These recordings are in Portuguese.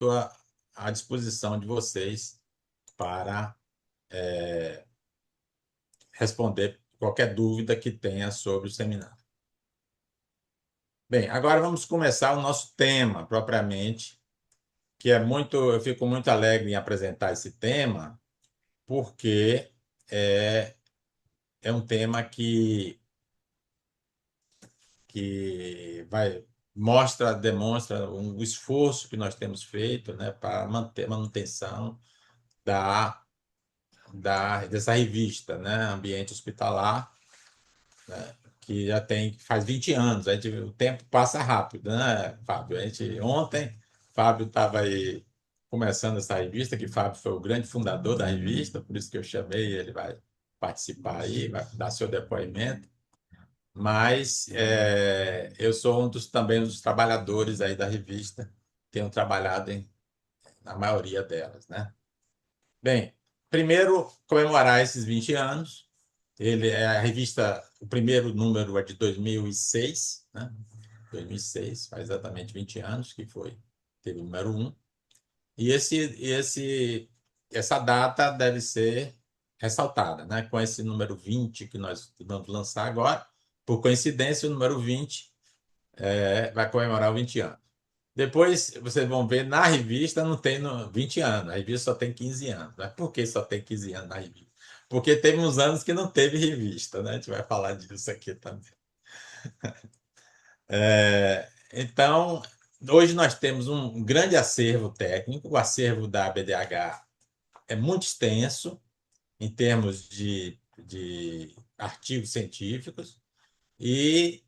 estou à disposição de vocês para responder qualquer dúvida que tenha sobre o seminário. Bem, agora vamos começar o nosso tema propriamente, que é muito, eu fico muito alegre em apresentar esse tema, porque é, é um tema que demonstra um esforço que nós temos feito, né, para manter a manutenção da, dessa revista, né, Ambiente Hospitalar, que faz 20 anos. O tempo passa rápido, né, Fábio? Ontem, Fábio estava aí começando essa revista, que Fábio foi o grande fundador da revista, por isso que eu chamei, ele vai participar aí, vai dar seu depoimento. Mas eu sou também um dos trabalhadores aí da revista, tenho trabalhado na maioria delas, né? Bem, primeiro, comemorar esses 20 anos. Ele é a revista, o primeiro número é de 2006, né? 2006, faz exatamente 20 anos que teve o número um. E essa data deve ser ressaltada, né? Com esse número 20 que nós vamos lançar agora. Por coincidência, o número 20 vai comemorar os 20 anos. Depois vocês vão ver na revista não tem 20 anos, a revista só tem 15 anos. Mas por que só tem 15 anos na revista? Porque teve uns anos que não teve revista, né? A gente vai falar disso aqui também. Então, hoje nós temos um grande acervo técnico. O acervo da BDH é muito extenso em termos de artigos científicos e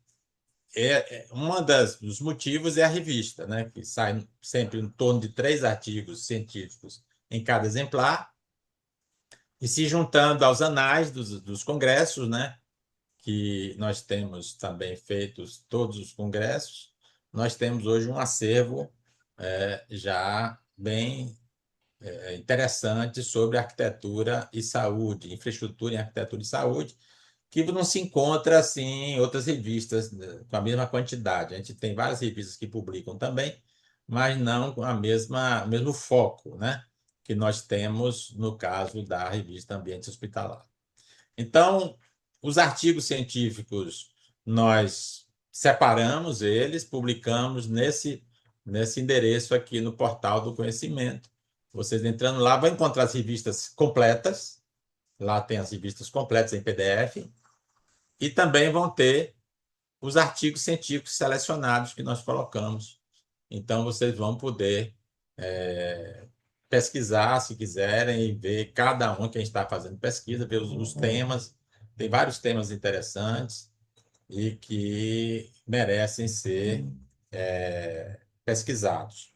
dos motivos é a revista, né, que sai sempre em torno de 3 artigos científicos em cada exemplar, e se juntando aos anais dos congressos, né, que nós temos também feitos todos os congressos, nós temos hoje um acervo já bem interessante sobre arquitetura e saúde, infraestrutura em arquitetura e saúde, que não se encontra assim em outras revistas né, com a mesma quantidade. A gente tem várias revistas que publicam também, mas não com o mesmo foco, né, que nós temos no caso da revista Ambiente Hospitalar. Então, os artigos científicos nós separamos eles, publicamos nesse endereço aqui no Portal do Conhecimento. Vocês entrando lá vão encontrar as revistas completas. Lá tem as revistas completas em PDF e também vão ter os artigos científicos selecionados que nós colocamos. Então, vocês vão poder pesquisar, se quiserem, e ver cada um que a gente está fazendo pesquisa, ver os temas. Tem vários temas interessantes e que merecem ser pesquisados.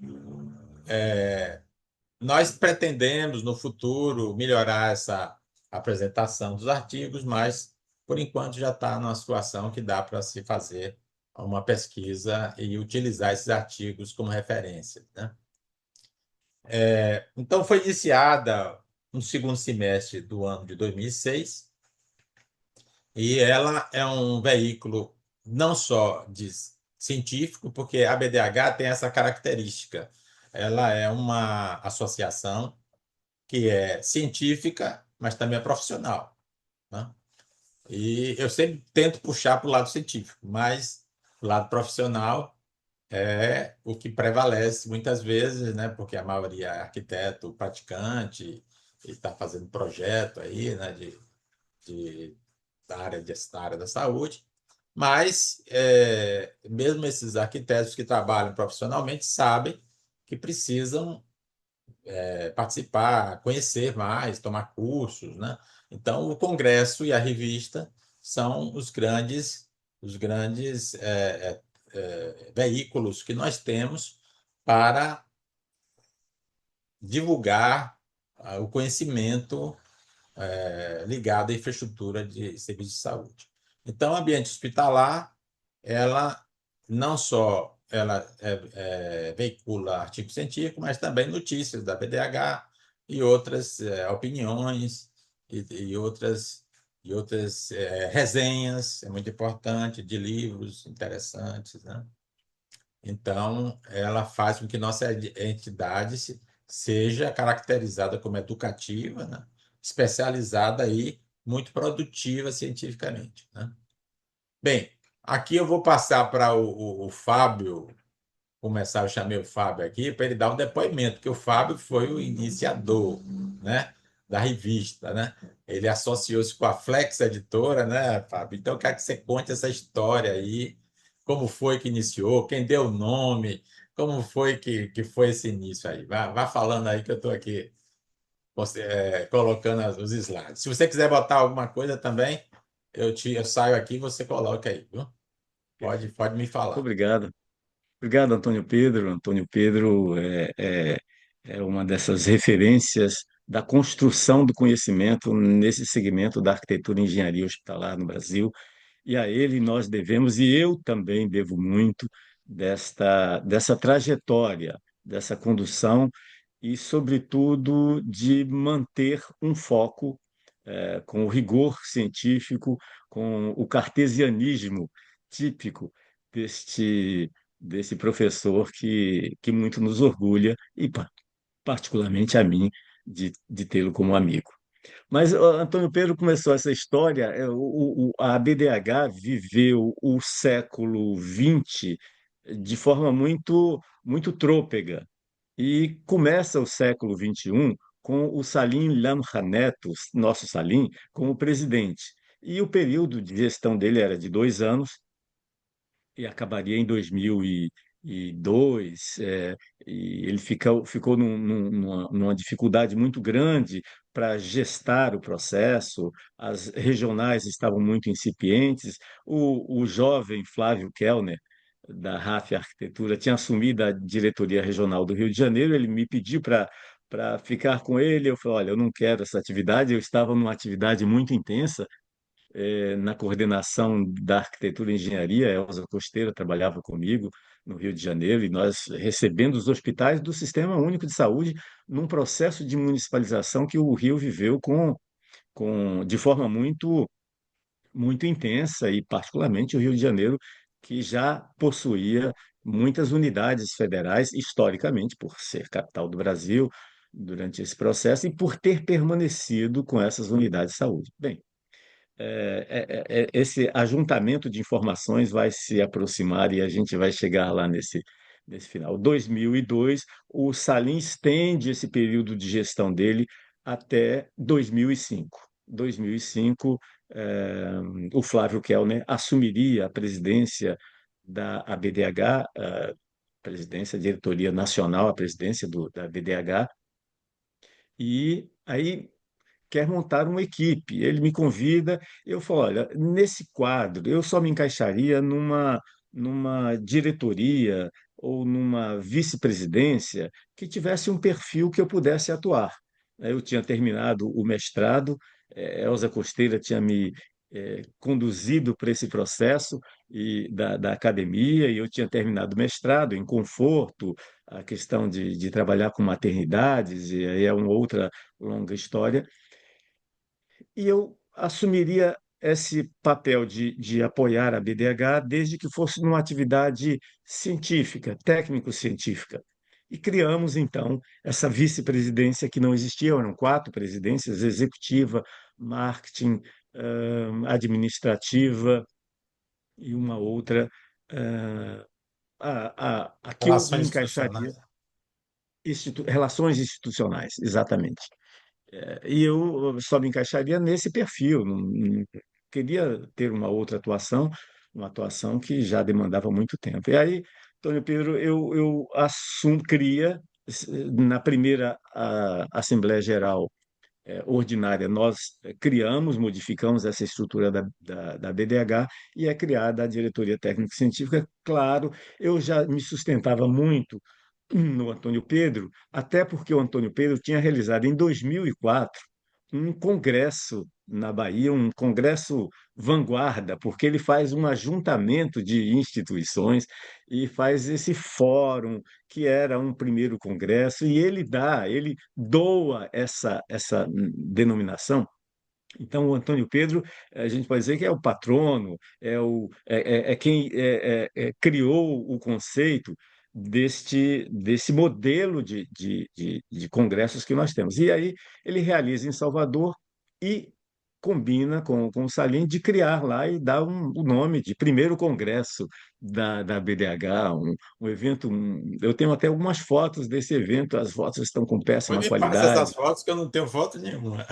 Nós pretendemos, no futuro, melhorar essa apresentação dos artigos, mas, por enquanto, já está numa situação que dá para se fazer uma pesquisa e utilizar esses artigos como referência, né? Então, foi iniciada no segundo semestre do ano de 2006 e ela é um veículo não só de científico, porque a BDH tem essa característica. Ela é uma associação que é científica, mas também é profissional, né? E eu sempre tento puxar para o lado científico, mas o lado profissional é o que prevalece muitas vezes, né? Porque a maioria é arquiteto praticante e está fazendo projeto aí, né? De, da área da saúde. Mas mesmo esses arquitetos que trabalham profissionalmente sabem que precisam participar, conhecer mais, tomar cursos, né? Então, o congresso e a revista são os grandes veículos que nós temos para divulgar o conhecimento ligado à infraestrutura de serviços de saúde. Então, o ambiente hospitalar, ela não só veicula artigo científico, mas também notícias da BDH e outras opiniões e outras resenhas, é muito importante, de livros interessantes, né? Então, ela faz com que nossa entidade seja caracterizada como educativa, né? Especializada e muito produtiva cientificamente, né? Bem, aqui eu vou passar para o Fábio começar, eu chamei o Fábio aqui para ele dar um depoimento, porque o Fábio foi o iniciador, né, da revista, né? Ele associou-se com a Flex Editora, né, Fábio? Então, eu quero que você conte essa história aí, como foi que iniciou, quem deu o nome, como foi que foi esse início aí. Vá falando aí que eu estou aqui colocando os slides. Se você quiser botar alguma coisa também, eu saio aqui e você coloca aí, viu? Pode me Muito falar. obrigado. Obrigado, Antônio Pedro. Antônio Pedro é uma dessas referências da construção do conhecimento nesse segmento da arquitetura e engenharia hospitalar no Brasil. E a ele nós devemos, e eu também devo muito dessa trajetória, dessa condução e, sobretudo, de manter um foco com o rigor científico, com o cartesianismo típico deste, desse professor que muito nos orgulha, e particularmente a mim, de tê-lo como amigo. Mas ó, Antônio Pedro começou essa história. A BDH viveu o século XX de forma muito trôpega e começa o século XXI com o Salim Lamra Neto, nosso Salim, como presidente. E o período de gestão dele era de 2 anos, e acabaria em 2002. E ele ficou numa dificuldade muito grande para gestar o processo, as regionais estavam muito incipientes. O jovem Flávio Kellner, da RAF Arquitetura, tinha assumido a diretoria regional do Rio de Janeiro, ele me pediu para ficar com ele. Eu falei: olha, eu não quero essa atividade. Eu estava numa atividade muito intensa na coordenação da arquitetura e engenharia. Elza Costeira trabalhava comigo no Rio de Janeiro, e nós recebendo os hospitais do Sistema Único de Saúde num processo de municipalização que o Rio viveu de forma muito intensa, e particularmente o Rio de Janeiro, que já possuía muitas unidades federais, historicamente, por ser capital do Brasil durante esse processo e por ter permanecido com essas unidades de saúde. Bem, esse ajuntamento de informações vai se aproximar e a gente vai chegar lá nesse final. 2002, o Salim estende esse período de gestão dele até 2005. 2005, o Flávio Kellner assumiria a presidência da ABDH, a presidência, a diretoria nacional, a presidência da BDH, e aí quer montar uma equipe. Ele me convida, eu falo: olha, nesse quadro, eu só me encaixaria numa diretoria ou numa vice-presidência que tivesse um perfil que eu pudesse atuar. Eu tinha terminado o mestrado, Elza Costeira tinha me conduzido para esse processo da academia, e eu tinha terminado o mestrado em conforto, a questão de trabalhar com maternidades, e aí é uma outra longa história, e eu assumiria esse papel de apoiar a BDH desde que fosse numa atividade científica, técnico-científica. E criamos, então, essa vice-presidência que não existia. Eram 4 presidências: executiva, marketing, administrativa e uma outra, ãh, a que eu me Relações encaixaria, institucionais. relações institucionais, exatamente. E eu só me encaixaria nesse perfil. Não queria ter uma outra atuação, uma atuação que já demandava muito tempo. E aí, Antônio Pedro, eu cria, na primeira Assembleia Geral ordinária, nós modificamos essa estrutura da BDH, e é criada a Diretoria Técnica Científica. Claro, eu já me sustentava muito no Antônio Pedro, até porque o Antônio Pedro tinha realizado em 2004 um congresso na Bahia, um congresso vanguarda, porque ele faz um ajuntamento de instituições e faz esse fórum que era um primeiro congresso, e ele doa essa denominação Então, o Antônio Pedro, a gente pode dizer que é o patrono, é quem criou o conceito desse modelo de congressos que nós temos. E aí ele realiza em Salvador e combina com o Salim de criar lá e dar o nome de primeiro congresso da BDH, um evento. Eu tenho até algumas fotos desse evento, as fotos estão com Pois péssima me passa qualidade. essas fotos que eu não tenho foto nenhuma.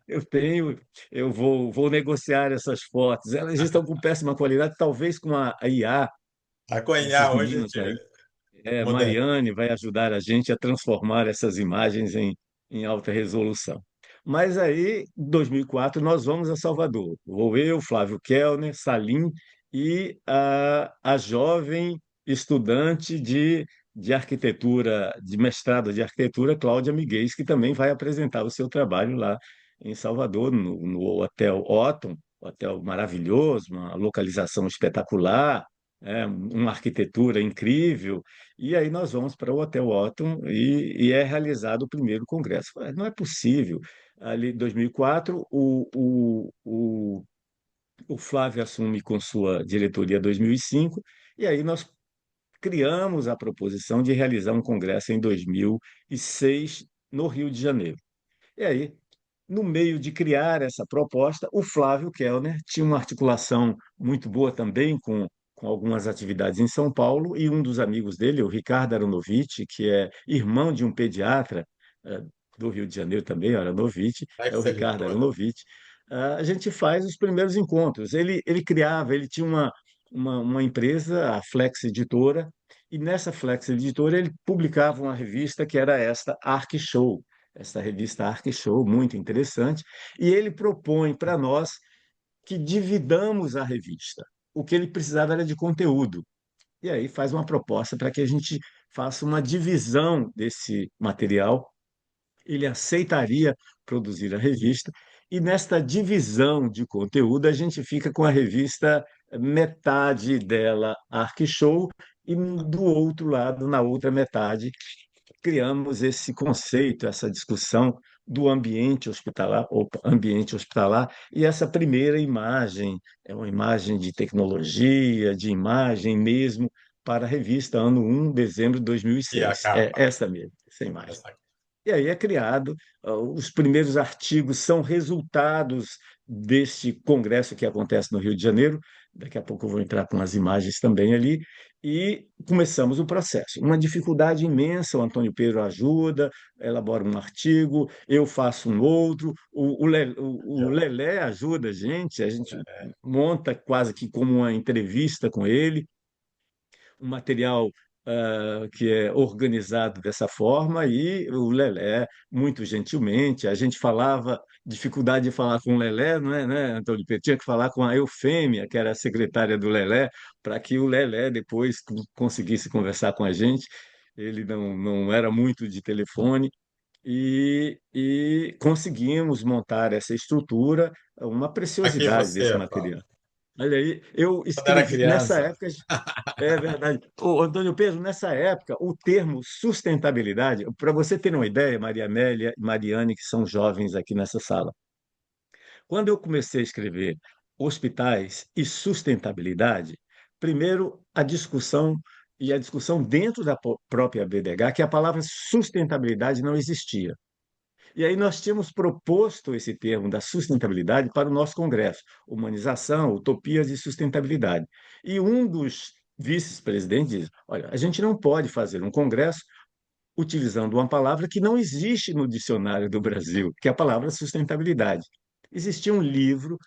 Eu tenho, eu vou negociar essas fotos. Elas estão com péssima qualidade, talvez com a IA, A Coinhar essas hoje meninas aí. moderno. Mariane vai ajudar a gente a transformar essas imagens em alta resolução. Mas aí, em 2004, nós vamos a Salvador. Vou eu, Flávio Kellner, Salim e a jovem estudante de arquitetura, de mestrado de arquitetura, Cláudia Miguel, que também vai apresentar o seu trabalho lá em Salvador, no Hotel Otton, hotel maravilhoso, uma localização espetacular, uma arquitetura incrível. E aí nós vamos para o Hotel Otton e é realizado o primeiro congresso. Não é possível. Ali em 2004, o Flávio assume com sua diretoria 2005, e aí nós criamos a proposição de realizar um congresso em 2006 no Rio de Janeiro. E aí, no meio de criar essa proposta, o Flávio Kellner tinha uma articulação muito boa também com algumas atividades em São Paulo, e um dos amigos dele, o Ricardo Aronovitch, que é irmão de um pediatra do Rio de Janeiro também, Aronovitch, é o Ricardo Ex-editora. Aronovitch. A gente faz os primeiros encontros. Ele criava, ele tinha uma empresa, a Flex Editora, e nessa Flex Editora ele publicava uma revista que era esta Arc Show, essa revista Arc Show, muito interessante, e ele propõe para nós que dividamos a revista. O que ele precisava era de conteúdo. E aí faz uma proposta para que a gente faça uma divisão desse material. Ele aceitaria produzir a revista, e nesta divisão de conteúdo, a gente fica com a revista metade dela Arc Show, e do outro lado, na outra metade, criamos esse conceito, essa discussão do ambiente hospitalar, e essa primeira imagem é uma imagem de tecnologia, de imagem mesmo, para a revista, ano 1, dezembro de E a 2006. É capa. essa mesmo, essa imagem. Essa... E aí é criado, os primeiros artigos são resultados deste congresso que acontece no Rio de Janeiro. Daqui a pouco eu vou entrar com as imagens também ali. E começamos o processo. Uma dificuldade imensa, o Antônio Pedro ajuda, elabora um artigo, eu faço um outro, o Lelé ajuda a gente monta quase que como uma entrevista com ele, um material que é organizado dessa forma, e o Lelé, muito gentilmente, a gente falava, dificuldade de falar com o Lelé, não é, né, Antônio Pedro? Tinha que falar com a Eufêmia, que era a secretária do Lelé, para que o Lelé depois conseguisse conversar com a gente. Ele não era muito de telefone, e conseguimos montar essa estrutura, uma Aqui preciosidade desse você, Flávio. material. Olha aí, eu Quando era escrevi, nessa criança. época, é verdade. Ô, Antônio Pedro, nessa época, o termo sustentabilidade, para você ter uma ideia, Maria Amélia e Mariane, que são jovens aqui nessa sala, quando eu comecei a escrever hospitais e sustentabilidade, primeiro a discussão dentro da própria BDH, que a palavra sustentabilidade não existia. E aí nós tínhamos proposto esse termo da sustentabilidade para o nosso congresso, Humanização, Utopias e Sustentabilidade. E um dos vice-presidentes diz: olha, a gente não pode fazer um congresso utilizando uma palavra que não existe no dicionário do Brasil, que é a palavra sustentabilidade. Existia um livro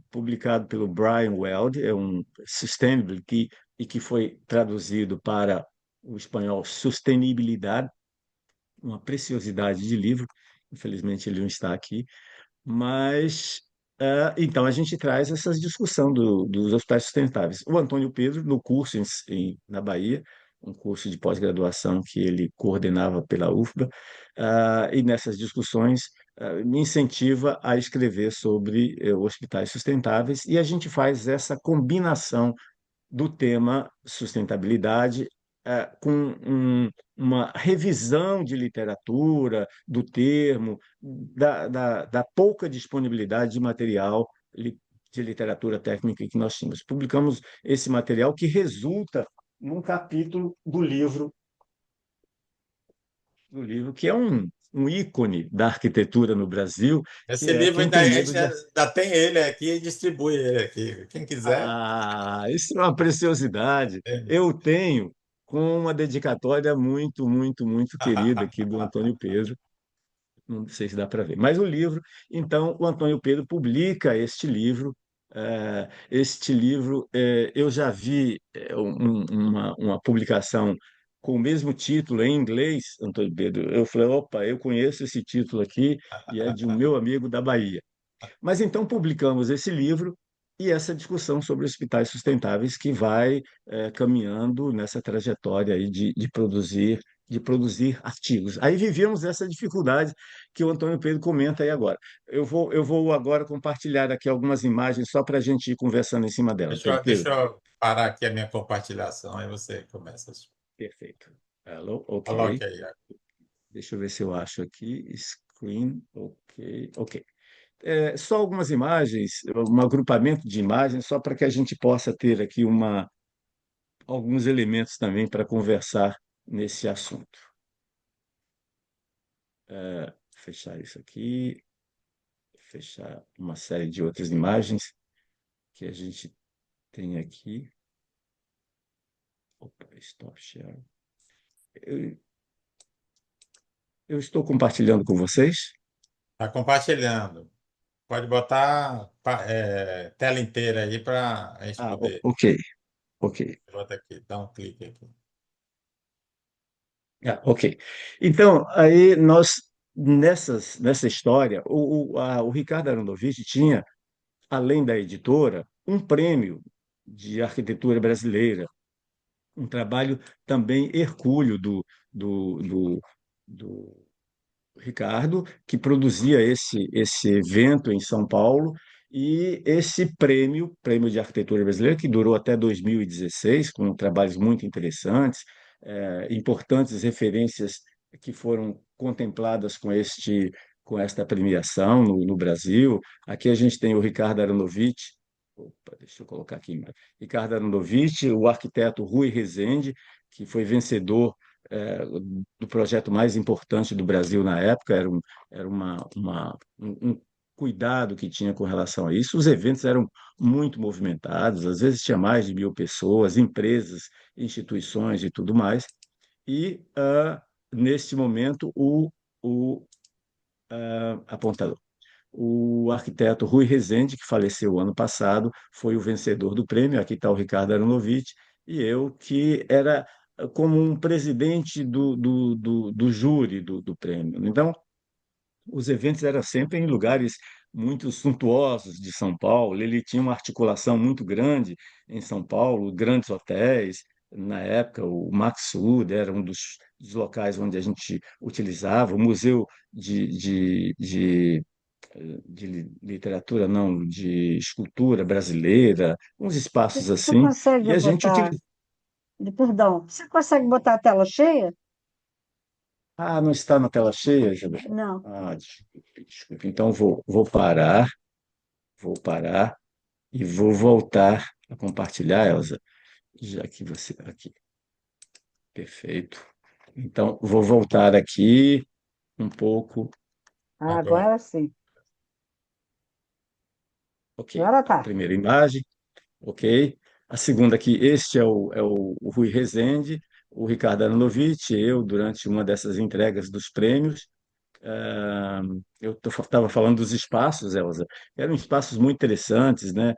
publicado pelo Brian Weld, é um Sustainability, e que foi traduzido para o espanhol Sustentabilidade, uma preciosidade de livro. Infelizmente ele não está aqui, mas então a gente traz essa discussão dos hospitais sustentáveis. O Antônio Pedro, no curso na Bahia, um curso de pós-graduação que ele coordenava pela UFBA, e nessas discussões me incentiva a escrever sobre hospitais sustentáveis, e a gente faz essa combinação do tema sustentabilidade com uma revisão de literatura, do termo, da pouca disponibilidade de material de literatura técnica que nós tínhamos. Publicamos esse material que resulta num capítulo do livro que é um ícone da arquitetura no Brasil, que Esse é livro Quem ainda, Tem a Medo gente de... ainda tem ele aqui e distribui ele aqui. Quem quiser. Ah, isso é uma preciosidade. Tem. Eu tenho com uma dedicatória muito, muito, muito querida aqui do Antônio Pedro. Não sei se dá para ver. Mas o livro, então, o Antônio Pedro publica este livro. Este livro, eu já vi uma publicação com o mesmo título em inglês, Antônio Pedro. Eu falei, opa, eu conheço esse título aqui e é de um meu amigo da Bahia. Mas então publicamos esse livro e essa discussão sobre hospitais sustentáveis que vai caminhando nessa trajetória aí de produzir artigos. Aí vivíamos essa dificuldade que o Antônio Pedro comenta aí agora. Eu vou agora compartilhar aqui algumas imagens só para a gente ir conversando em cima dela. Deixa Antônio eu, deixa Pedro, eu parar aqui a minha compartilhação, aí você começa. perfeito. Hello, Coloque ok. aí. Deixa eu ver se eu acho aqui. Screen, ok, ok. Só algumas imagens, um agrupamento de imagens, só para que a gente possa ter aqui alguns elementos também para conversar nesse assunto. Fechar isso aqui, fechar uma série de outras imagens que a gente tem aqui. Opa, stop share. Eu, eu estou compartilhando com vocês. Está compartilhando. Pode botar tela inteira aí para a gente poder. Ok, ok. Bota aqui, dá um clique aqui. Ok. Então, aí nessa história, o Ricardo Aronofsky tinha, além da editora, um prêmio de arquitetura brasileira, um trabalho também hercúleo do Ricardo, que produzia esse evento em São Paulo, e esse prêmio de arquitetura brasileira, que durou até 2016, com trabalhos muito interessantes, importantes referências que foram contempladas com esta premiação no Brasil. Aqui a gente tem o Ricardo Aronovitch. Opa, deixa eu colocar aqui. Ricardo Aronovitch, o arquiteto Rui Rezende, que foi vencedor do projeto mais importante do Brasil na época, era um cuidado que tinha com relação a isso. Os eventos eram muito movimentados, às vezes tinha mais de 1.000 pessoas, empresas, instituições e tudo mais. E, neste momento, o apontador. O arquiteto Rui Rezende, que faleceu ano passado, foi o vencedor do prêmio. Aqui está o Ricardo Aronovitch, e eu, que era como um presidente do júri do prêmio. Então, os eventos eram sempre em lugares muito suntuosos de São Paulo. Ele tinha uma articulação muito grande em São Paulo, grandes hotéis. Na época, o Maxud era um dos locais onde a gente utilizava, o Museu de literatura, não, de escultura brasileira, uns espaços Você assim, consegue e a gente botar, utiliza. perdão, você consegue botar a tela cheia? Ah, não está na tela cheia, Isabel? Não. Ah, desculpe, desculpe. Então vou parar e vou voltar a compartilhar, Elza, já que você aqui. Perfeito. Então, vou voltar aqui um pouco. Ah, Agora. agora sim. Ok. Agora Então, tá. primeira imagem. Ok? A segunda aqui, este é o Rui Rezende, o Ricardo Aronovitch, eu, durante uma dessas entregas dos prêmios. Eu estava falando dos espaços, Elza, eram espaços muito interessantes, né?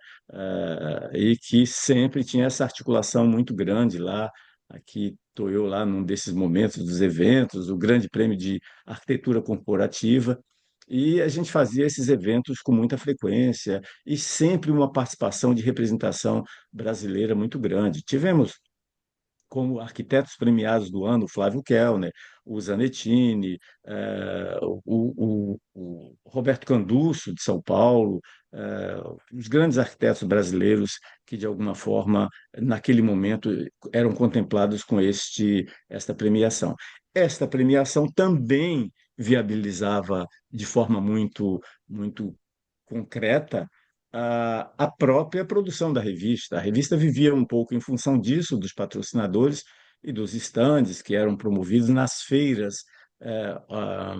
E que sempre tinha essa articulação muito grande lá. Aqui estou eu lá num desses momentos dos eventos, o Grande Prêmio de Arquitetura Corporativa, e a gente fazia esses eventos com muita frequência e sempre uma participação de representação brasileira muito grande. Tivemos como arquitetos premiados do ano, o Flávio Kellner, o Zanettini, o Roberto Canduccio, de São Paulo, os grandes arquitetos brasileiros que, de alguma forma, naquele momento, eram contemplados com esta premiação. Esta premiação também viabilizava de forma muito concreta a própria produção da revista. A revista vivia um pouco em função disso, dos patrocinadores e dos estandes que eram promovidos nas feiras eh, ah,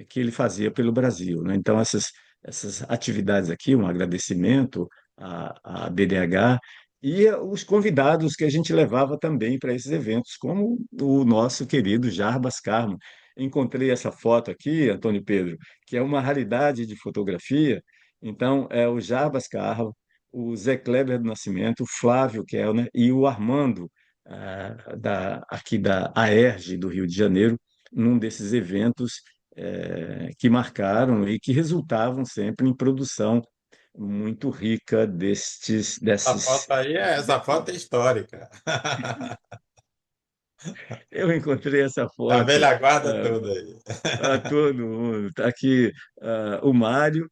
que ele fazia pelo Brasil, né? Então, essas atividades aqui, um agradecimento à BDH e os convidados que a gente levava também para esses eventos, como o nosso querido Jarbas Carmo. Encontrei essa foto aqui, Antônio Pedro, que é uma raridade de fotografia. Então, é o Jarbas Carmo, o Zé Kleber do Nascimento, o Flávio Kellner e o Armando, aqui da AERJ do Rio de Janeiro, num desses eventos que marcaram e que resultavam sempre em produção muito rica Essa desses. foto aí, essa foto é histórica. Eu encontrei essa A foto velha guarda toda aí. a todo mundo. Está aqui o Mário,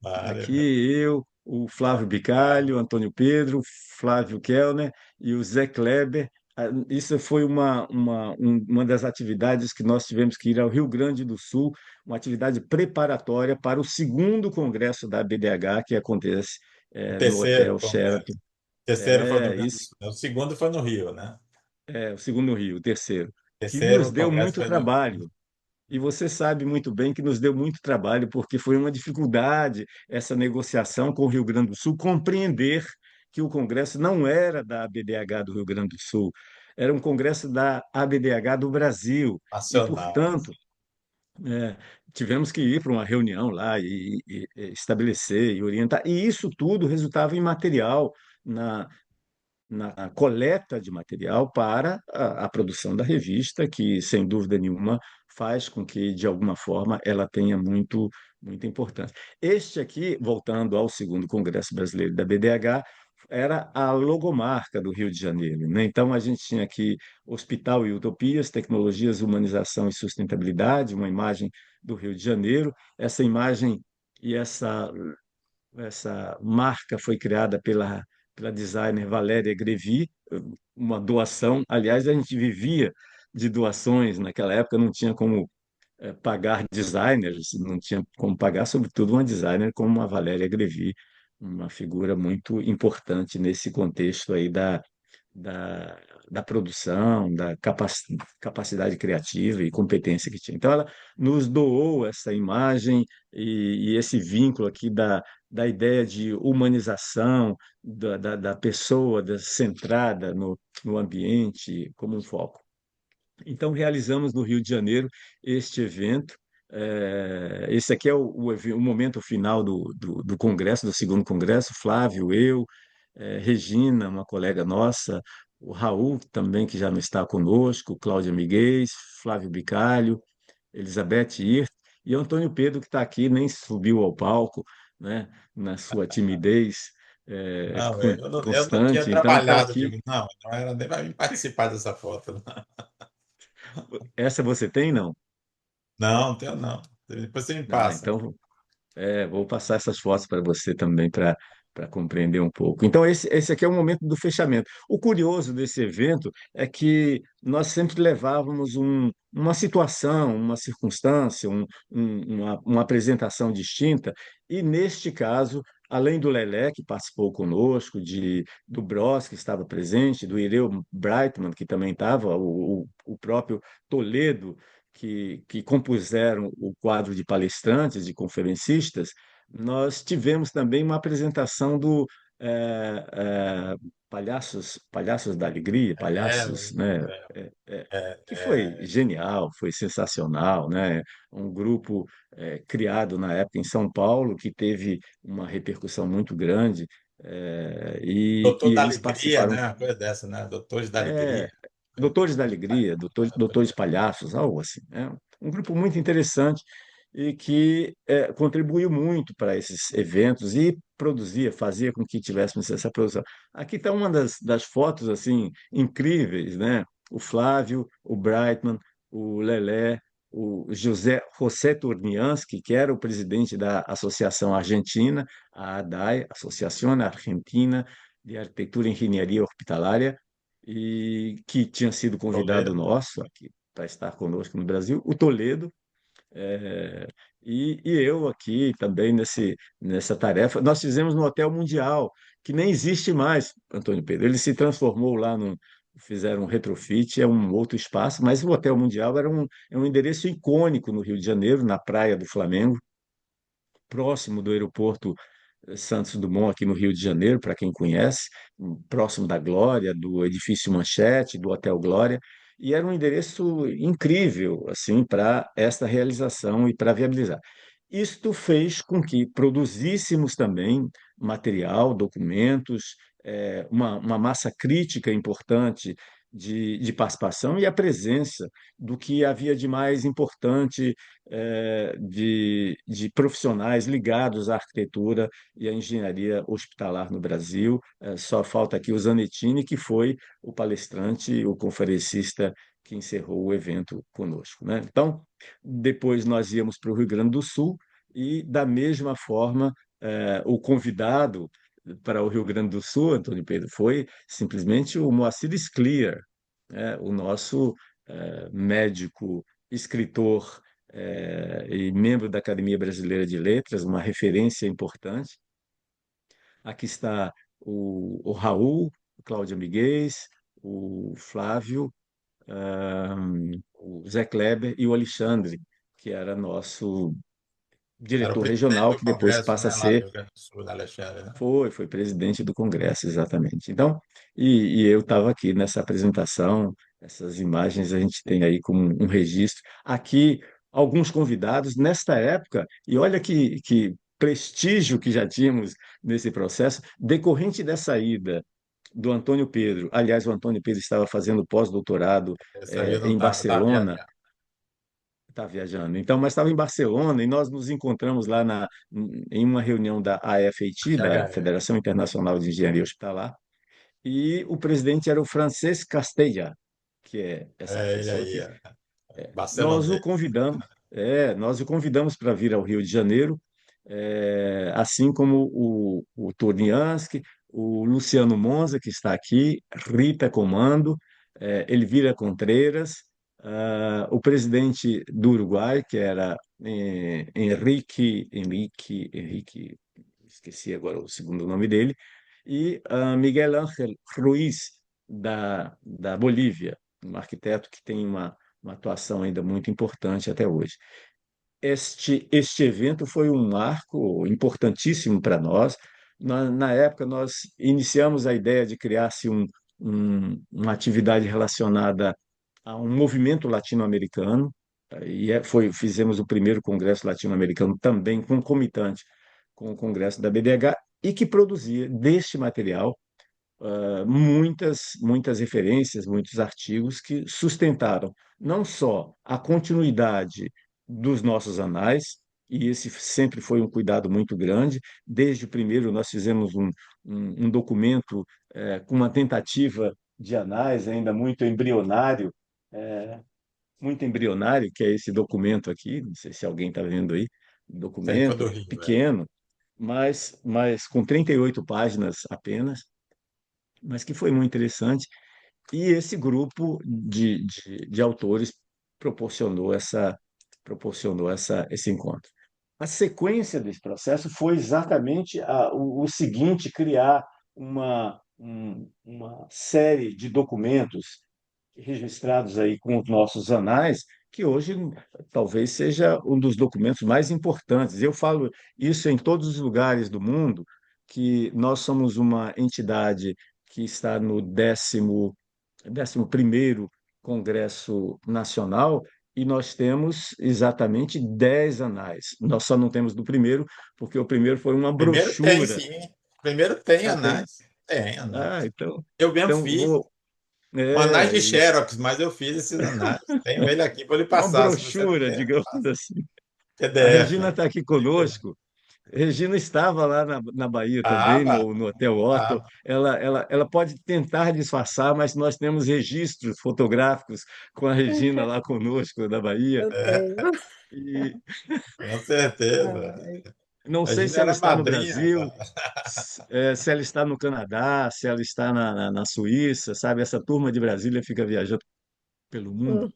Mário, aqui eu, o Flávio Bicalho, Mário. o Antônio Pedro, Flávio Kellner e o Zé Kleber. Isso foi uma das atividades que nós tivemos que ir ao Rio Grande do Sul, uma atividade preparatória para o segundo congresso da BDH, que acontece O no terceiro Hotel congresso. Sheraton. O terceiro foi no É, Rio Grande do isso, Sul. O segundo foi no Rio, né? o segundo Rio, o terceiro, O que nos terceiro deu congresso muito foi no Rio. trabalho. E você sabe muito bem que nos deu muito trabalho, porque foi uma dificuldade essa negociação com o Rio Grande do Sul, compreender que o Congresso não era da ABDH do Rio Grande do Sul, era um congresso da ABDH do Brasil. E, Nacional. portanto, é, tivemos que ir para uma reunião lá e estabelecer e orientar. E isso tudo resultava em material na coleta de material para a produção da revista, que, sem dúvida nenhuma, faz com que, de alguma forma, ela tenha muita importância. Este aqui, voltando ao segundo Congresso Brasileiro da BDH, era a logomarca do Rio de Janeiro, né? Então, a gente tinha aqui Hospital e Utopias, Tecnologias, Humanização e Sustentabilidade, uma imagem do Rio de Janeiro. Essa imagem e essa marca foi criada pela designer Valéria Grevi, uma doação. Aliás, a gente vivia de doações naquela época, não tinha como pagar designers, não tinha como pagar, sobretudo, uma designer como a Valéria Grevi, uma figura muito importante nesse contexto aí da, da produção, da capacidade criativa e competência que tinha. Então, ela nos doou essa imagem e esse vínculo aqui da ideia de humanização da pessoa, centrada no ambiente como um foco. Então, realizamos no Rio de Janeiro este evento. Esse aqui é o momento final do congresso, do segundo congresso. Flávio, eu, Regina, uma colega nossa, o Raul também, que já não está conosco, Cláudia Miguez, Flávio Bicalho, Elizabeth Ir, e Antônio Pedro, que está aqui, nem subiu ao palco, né, na sua timidez Não, eu não tinha constante. Então, está trabalhado aqui. de. Não era nem para participar dessa foto. Essa você tem, não? Não, não tenho não. Depois você me Ah, passa. então vou passar essas fotos para você também para compreender um pouco. Então, esse aqui é o momento do fechamento. O curioso desse evento é que nós sempre levávamos uma situação, uma circunstância, uma apresentação distinta, e neste caso, além do Lelé, que participou conosco, do Bros, que estava presente, do Ireu Breitman, que também estava, o próprio Toledo, que compuseram o quadro de palestrantes, de conferencistas, nós tivemos também uma apresentação do eh, eh, Palhaços da Alegria, É, Palhaços, né? Que foi é, genial, foi sensacional, né? Um grupo criado na época em São Paulo que teve uma repercussão muito grande, Doutor e da eles Alegria, participaram. né? Uma coisa dessa, né? Doutores da Alegria. É, Doutores da Alegria, Doutores Palhaços, algo assim. É um grupo muito interessante e que contribuiu muito para esses eventos e fazia com que tivéssemos essa produção. Aqui está uma das fotos assim incríveis, né? O Flávio, o Brightman, o Lelé, o José Turniansky, que era o presidente da Associação Argentina, a ADAE, Associação Argentina de Arquitetura e Engenharia Hospitalária, e que tinha sido convidado Toledo. nosso aqui para estar conosco no Brasil, o Toledo, é, e eu aqui também nessa tarefa. Nós fizemos no Hotel Mundial, que nem existe mais, Antônio Pedro. Ele se transformou lá no. Fizeram um retrofit, é um outro espaço, mas o Hotel Mundial é um endereço icônico no Rio de Janeiro, na praia do Flamengo, próximo do aeroporto Santos Dumont, aqui no Rio de Janeiro, para quem conhece, próximo da Glória, do edifício Manchete, do Hotel Glória, e era um endereço incrível assim para esta realização e para viabilizar. Isto fez com que produzíssemos também material, documentos, uma massa crítica importante de participação e a presença do que havia de mais importante de profissionais ligados à arquitetura e à engenharia hospitalar no Brasil. Só falta aqui o Zanettini, que foi o palestrante, o conferencista que encerrou o evento conosco, né? Então, depois nós íamos para o Rio Grande do Sul e, da mesma forma, o convidado para o Rio Grande do Sul, Antônio Pedro, foi simplesmente o Moacir Scliar, né? O nosso médico, escritor e membro da Academia Brasileira de Letras, uma referência importante. Aqui está o Raul, o Cláudio Miguel, o Flávio, o Zé Kleber e o Alexandre, que era nosso Era o diretor presidente regional, do que depois Congresso, passa a né, lá do ser. Rio Grande do Sul, da Alexandre, né? Foi presidente do Congresso, exatamente. Então, e eu estava aqui nessa apresentação, essas imagens a gente tem aí como um registro. Aqui, alguns convidados nesta época, e olha que prestígio que já tínhamos nesse processo, decorrente dessa ida do Antônio Pedro. Aliás, o Antônio Pedro estava fazendo pós-doutorado Esse aí eu não em estava, estava Barcelona, viajando. está viajando. Então, mas estava em Barcelona e nós nos encontramos lá em uma reunião da AFAT, da HE. Federação Internacional de Engenharia Hospitalar, e o presidente era o Francesc Castella, que é essa É ele pessoa aí, aqui. Nós o barcelonês. convidamos, nós o convidamos para vir ao Rio de Janeiro, assim como o Torniansky, o Luciano Monza, que está aqui, Rita Comando, Elvira Contreras, o presidente do Uruguai, que era Henrique, esqueci agora o segundo nome dele, e Miguel Ángel Ruiz, da Bolívia, um arquiteto que tem uma atuação ainda muito importante até hoje. Este evento foi um marco importantíssimo para nós. Na época, nós iniciamos a ideia de criar-se uma atividade relacionada a um movimento latino-americano, fizemos o primeiro congresso latino-americano também concomitante com o congresso da BDH e que produzia deste material muitas referências, muitos artigos que sustentaram não só a continuidade dos nossos anais, e esse sempre foi um cuidado muito grande. Desde o primeiro, nós fizemos um documento com uma tentativa de anais ainda muito embrionário, que é esse documento aqui, não sei se alguém está vendo aí, Isso aí foi do documento Rio, velho. pequeno, mas com 38 páginas apenas, mas que foi muito interessante. E esse grupo de autores proporcionou esse encontro. A sequência desse processo foi exatamente o seguinte: criar uma série de documentos registrados aí com os nossos anais, que hoje talvez seja um dos documentos mais importantes. Eu falo isso em todos os lugares do mundo, que nós somos uma entidade que está no 11º Congresso Nacional, e nós temos exatamente 10 anais. Nós só não temos do primeiro, porque o primeiro foi uma Primeiro tem, brochura. sim. Primeiro tem Ah, tem? anais. Tem Ah, anais. então, Eu mesmo então fiz. vou. Um anais de Isso. Xerox, mas eu fiz esses anais. Tenho ele aqui para lhe Uma passar, se você brochura, quiser. digamos assim. A PDF. Regina está aqui PDF. conosco. Regina estava lá na Bahia também, Tava, no Hotel Otto. tava. Ela pode tentar disfarçar, mas nós temos registros fotográficos com a Regina lá conosco na Bahia. Eu tenho. E Com certeza. Ai, não A sei Gina se ela era está no madrinha. Brasil, se ela está no Canadá, se ela está na Suíça, sabe? Essa turma de Brasília fica viajando pelo mundo. hum,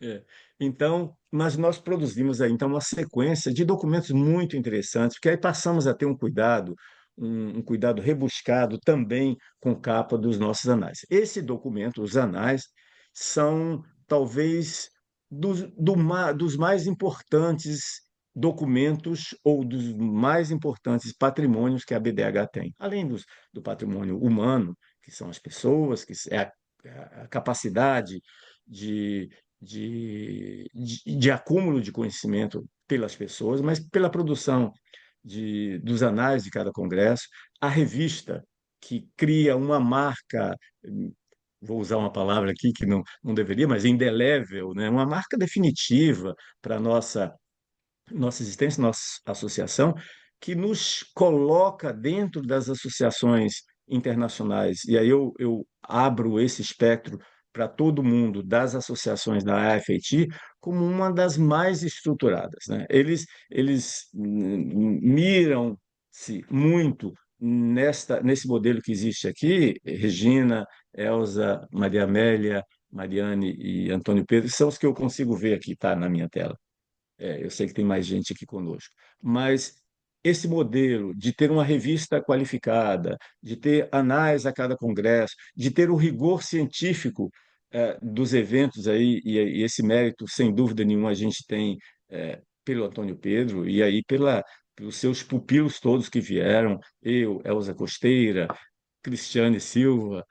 É. Então, mas nós produzimos aí então uma sequência de documentos muito interessantes, porque aí passamos a ter um cuidado, um cuidado rebuscado também com capa dos nossos anais. Esse documento, os anais, são talvez dos mais importantes documentos ou dos mais importantes patrimônios que a BDH tem, além do patrimônio humano, que são as pessoas, que é a capacidade de de acúmulo de conhecimento pelas pessoas, mas pela produção dos anais de cada congresso, a revista que cria uma marca, vou usar uma palavra aqui que não deveria, mas indelével, né? Uma marca definitiva para a nossa existência, nossa associação, que nos coloca dentro das associações internacionais. E aí eu abro esse espectro para todo mundo das associações da AFET como uma das mais estruturadas, né? Eles miram-se muito nesse modelo que existe aqui, Regina, Elza, Maria Amélia, Mariane e Antônio Pedro, são os que eu consigo ver aqui, tá, na minha tela. Eu sei que tem mais gente aqui conosco, mas esse modelo de ter uma revista qualificada, de ter anais a cada congresso, de ter o rigor científico dos eventos aí, e esse mérito, sem dúvida nenhuma, a gente tem pelo Antônio Pedro e aí pelos seus pupilos todos que vieram, eu, Elza Costeira, Cristiane Silva,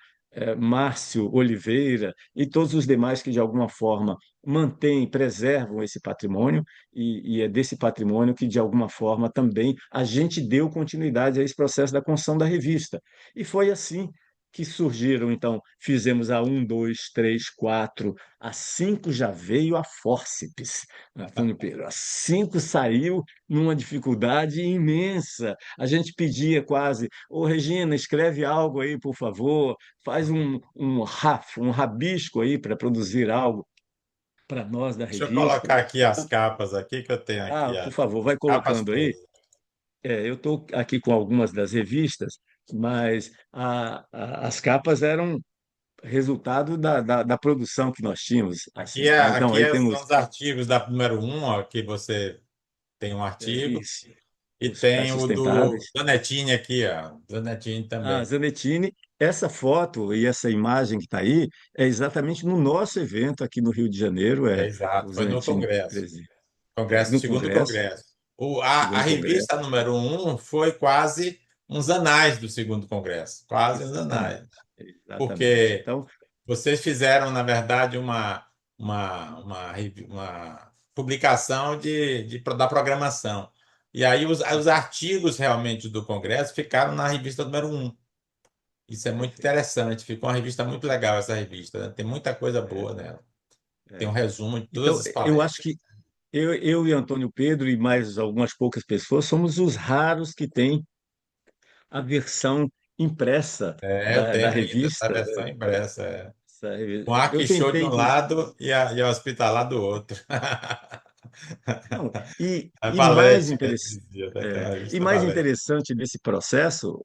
Márcio Oliveira e todos os demais que, de alguma forma, mantêm, preservam esse patrimônio, e é desse patrimônio que, de alguma forma, também a gente deu continuidade a esse processo da construção da revista. E foi assim que surgiram, então, fizemos a um, 2, 3, 4, a 5 já veio a fórceps, Antônio Pedro. A 5 saiu numa dificuldade imensa. A gente pedia quase: ô Regina, escreve algo aí, por favor, faz um rabisco aí para produzir algo para nós da Deixa eu revista. colocar aqui as capas aqui, que eu tenho aqui Por favor, vai capas colocando aí. todas. Eu estou aqui com algumas das revistas, mas as capas eram resultado da produção que nós tínhamos. Assim, né? Então, aí São temos os artigos da número um, ó, que você tem um artigo, isso, e hospitais tem o do sustentáveis. Zanettini aqui, ó. Zanettini também. Zanettini, essa foto e essa imagem que está aí é exatamente no nosso evento aqui no Rio de Janeiro, É o exato, foi no Zanettini Congresso. presente, Congresso, no segundo Congresso, Congresso. A segundo revista Congresso. número um foi quase uns anais do segundo Congresso, quase uns anais. Exatamente, exatamente. Porque Então, vocês fizeram, na verdade, uma publicação da programação. E aí os artigos realmente do Congresso ficaram na revista número um. Isso é muito perfeito. interessante. Ficou uma revista muito legal, essa revista, né? Tem muita coisa boa nela. Tem um É. resumo de todas Então, as eu acho palestras. que eu e Antônio Pedro e mais algumas poucas pessoas somos os raros que têm a versão impressa Eu da tenho ainda essa revista. versão impressa. É. Com a Eu Show de tentei um lado e a Hospitalar do outro. Não, A Valete, que a gente dizia, daquela e revista mais Valete. interessante desse processo,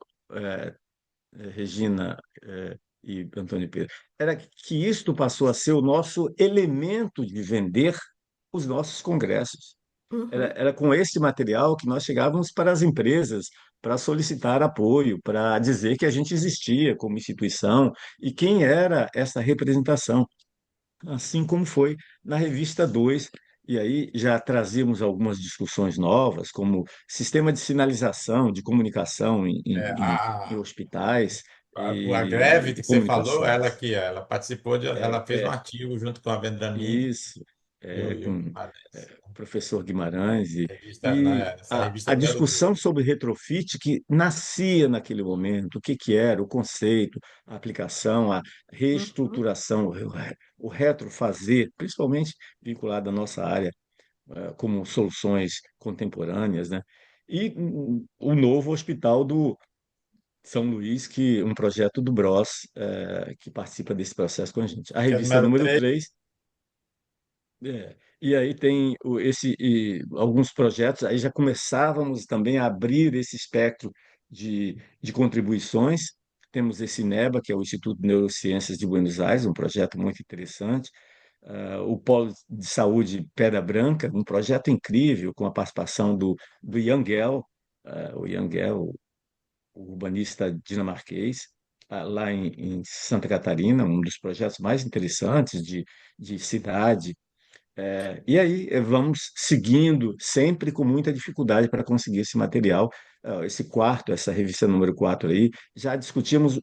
Regina, e Antônio Pedro, era que isto passou a ser o nosso elemento de vender os nossos congressos. uhum. Era com esse material que nós chegávamos para as empresas para solicitar apoio, para dizer que a gente existia como instituição e quem era essa representação, assim como foi na revista 2. E aí já trazíamos algumas discussões novas, como sistema de sinalização, de comunicação É, em hospitais a e greve de que você falou, ela comunicações. aqui, ela participou ela fez um É, artigo junto com a Vendramini isso, e o com Guimarães. o professor Guimarães, Nessa revista a número discussão 2. sobre retrofit que nascia naquele momento, o que, que era, o conceito, a aplicação, a Uhum. reestruturação, o retrofazer, principalmente vinculado à nossa área como soluções contemporâneas, né? E o novo hospital do São Luís, que um projeto do BROS, que participa desse processo com a gente. A Que é o revista número número 3. 3. E aí tem alguns projetos, aí já começávamos também a abrir esse espectro de contribuições. Temos esse NEBA, que é o Instituto de Neurociências de Buenos Aires, um projeto muito interessante. O Polo de Saúde Pedra Branca, um projeto incrível, com a participação do Yangel, o Yangel, o urbanista dinamarquês, lá em Santa Catarina, um dos projetos mais interessantes de cidade. E aí vamos seguindo, sempre com muita dificuldade para conseguir esse material. Esse quarto, essa revista número 4 aí, já discutimos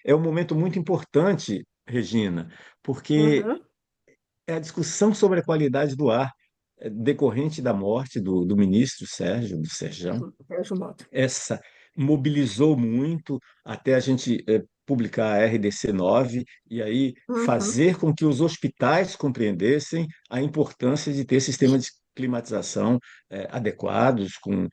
é um momento muito importante, Regina, porque Uhum. é a discussão sobre a qualidade do ar, decorrente da morte do ministro Sérgio, do Serjão. Vejo moto. Essa mobilizou muito até a gente publicar a RDC 9 e aí Uhum. fazer com que os hospitais compreendessem a importância de ter sistemas de climatização adequados, com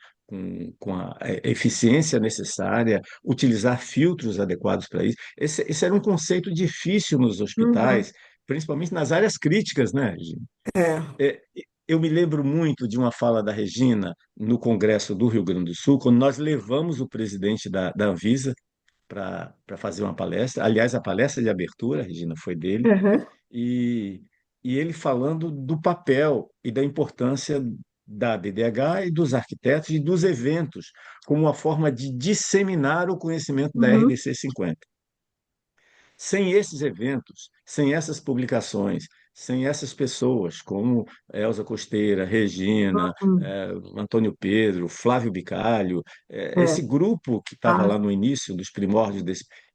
a eficiência necessária, utilizar filtros adequados para isso. Esse era um conceito difícil nos Uhum. hospitais, principalmente nas áreas críticas, né, Regina? É. É, eu me lembro muito de uma fala da Regina no Congresso do Rio Grande do Sul, quando nós levamos o presidente da Anvisa para fazer uma palestra. Aliás, a palestra de abertura, Regina, foi dele, Uhum. e, e ele falando do papel e da importância da DDH e dos arquitetos e dos eventos, como uma forma de disseminar o conhecimento da Uhum. RDC 50. Sem esses eventos, sem essas publicações, sem essas pessoas como Elza Costeira, Regina, Uhum. Antônio Pedro, Flávio Bicalho, É. esse grupo que estava Ah. lá no início dos primórdios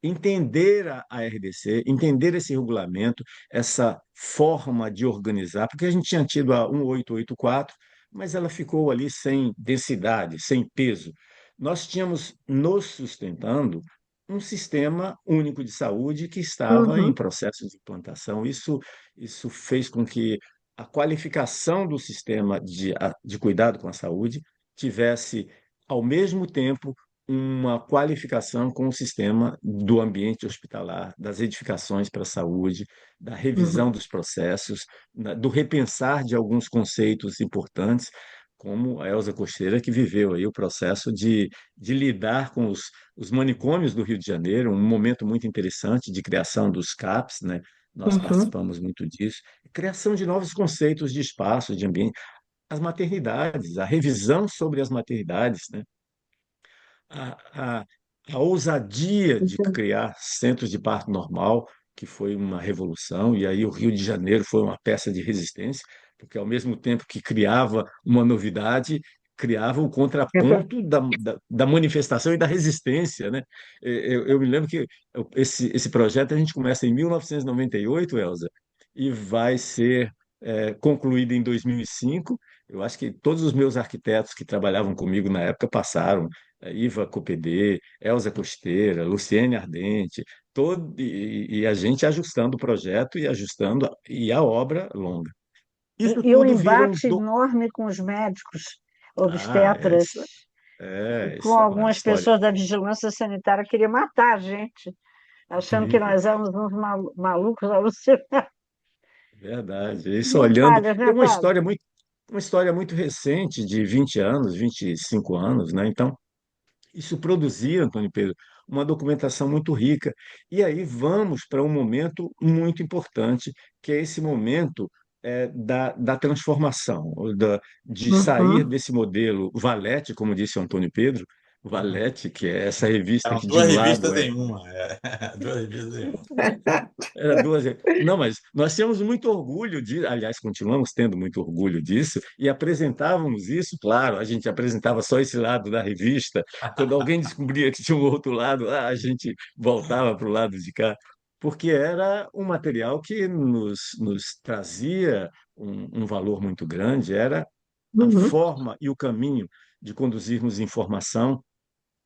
entender a RDC, entender esse regulamento, essa forma de organizar, porque a gente tinha tido a 1884, mas ela ficou ali sem densidade, sem peso. Nós tínhamos nos sustentando um sistema único de saúde que estava em Uhum. processo de implantação. Isso fez com que a qualificação do sistema de cuidado com a saúde tivesse, ao mesmo tempo, uma qualificação com o sistema do ambiente hospitalar, das edificações para a saúde, da revisão Uhum. dos processos, do repensar de alguns conceitos importantes, como a Elza Costeira, que viveu aí o processo de lidar com os manicômios do Rio de Janeiro, um momento muito interessante de criação dos CAPs, né? Nós Uhum. participamos muito disso, criação de novos conceitos de espaço, de ambiente, as maternidades, a revisão sobre as maternidades, né? a, a, a ousadia de Uhum. criar centros de parto normal, que foi uma revolução, e aí o Rio de Janeiro foi uma peça de resistência, porque ao mesmo tempo que criava uma novidade, criava o contraponto da manifestação e da resistência, né? Eu me lembro que esse projeto a gente começa em 1998, Elza, e vai ser concluído em 2005. Eu acho que todos os meus arquitetos que trabalhavam comigo na época passaram, Iva Copedê, Elza Costeira, Luciene Ardente, e a gente ajustando o projeto e ajustando e a obra longa. Isso E o tudo vira um embate enorme com os médicos Ah, obstetras, com isso é uma algumas história. pessoas da vigilância sanitária que queriam matar a gente, achando que nós éramos uns malucos alucinados. Verdade. Isso Mil olhando, falhas, é né, Fábio? uma história muito recente, de 20 anos, 25 anos, né? Então, isso produzia, Antônio Pedro, uma documentação muito rica. E aí vamos para um momento muito importante, que é esse momento da transformação, de sair Uhum. desse modelo Valete, como disse o Antônio Pedro, Valete, que é essa revista Eram que de duas um lado revistas em uma. Duas revistas em uma. era duas. Não, mas nós tínhamos muito orgulho de, aliás, continuamos tendo muito orgulho disso, e apresentávamos isso, claro, a gente apresentava só esse lado da revista. Quando alguém descobria que tinha um outro lado, a gente voltava para o lado de cá, porque era um material que nos trazia um valor muito grande, era a Uhum. forma e o caminho de conduzirmos informação,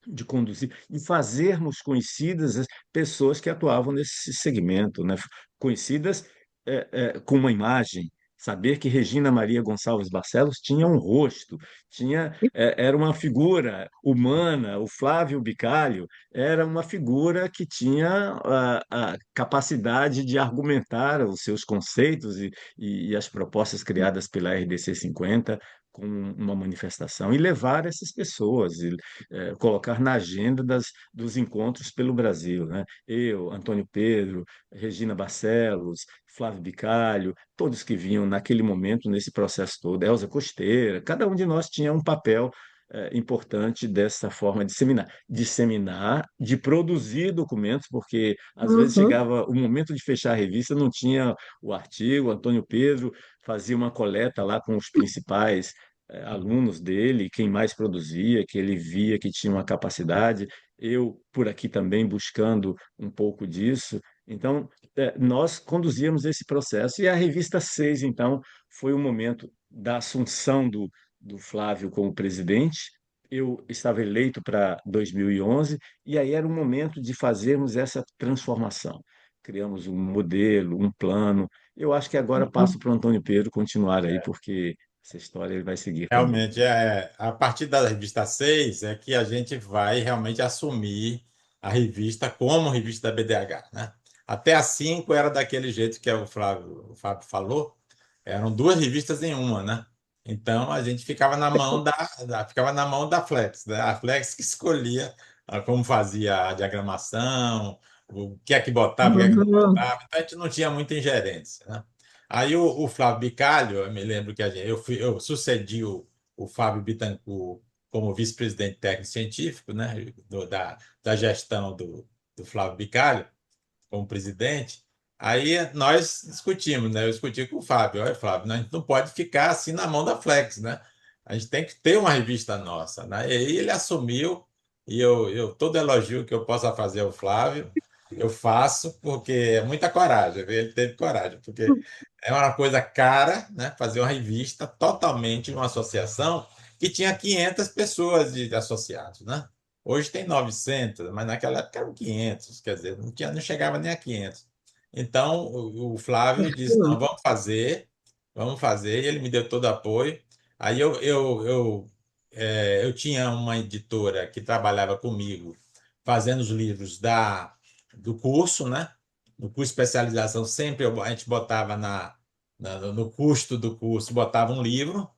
de conduzir e fazermos conhecidas as pessoas que atuavam nesse segmento, né? Conhecidas com uma imagem, Saber que Regina Maria Gonçalves Barcelos tinha um rosto, era uma figura humana, o Flávio Bicalho era uma figura que tinha a capacidade de argumentar os seus conceitos e as propostas criadas pela RDC 50 com uma manifestação e levar essas pessoas, colocar na agenda dos encontros pelo Brasil, né? Eu, Antônio Pedro, Regina Barcelos, Flávio Bicalho, todos que vinham naquele momento, nesse processo todo, Elza Costeira, cada um de nós tinha um papel importante dessa forma de disseminar, de produzir documentos, porque às vezes Uhum. chegava o momento de fechar a revista, não tinha o artigo, Antônio Pedro fazia uma coleta lá com os principais alunos dele, quem mais produzia, que ele via que tinha uma capacidade, eu por aqui também buscando um pouco disso. Então, nós conduzíamos esse processo e a revista 6, então, foi o momento da assunção do Flávio como presidente. Eu estava eleito para 2011 e aí era o momento de fazermos essa transformação. Criamos um modelo, um plano. Eu acho que agora passo para o Antônio Pedro continuar aí, porque essa história ele vai seguir também. Realmente, a partir da revista 6 é que a gente vai realmente assumir a revista como revista da BDH, né? Até a 5 era daquele jeito que o Fábio falou, eram duas revistas em uma, né? Então a gente ficava na mão ficava na mão da Flex, né? A Flex que escolhia como fazia a diagramação, o que é que botava, o que é que não Uhum. botava. Então a gente não tinha muita ingerência, né? Aí o Flávio Bicalho, eu me lembro que eu sucedi o Fábio Bittencourt como vice-presidente técnico científico, né, da gestão do Flávio Bicalho como presidente. Aí nós discutimos, né? Eu discuti com o Fábio, olha, Flávio, né, a gente não pode ficar assim na mão da Flex, né? A gente tem que ter uma revista nossa, né? E aí ele assumiu, e todo elogio que eu possa fazer ao Flávio, eu faço porque é muita coragem, viu? Ele teve coragem, porque é uma coisa cara, né? Fazer uma revista totalmente uma associação que tinha 500 pessoas de associados, né? Hoje tem 900, mas naquela época eram 500, quer dizer, não chegava nem a 500. Então, o Flávio disse, não, vamos fazer, e ele me deu todo o apoio. Aí eu tinha uma editora que trabalhava comigo, fazendo os livros do curso, né? No curso de especialização, sempre a gente botava no custo do curso, botava um livro,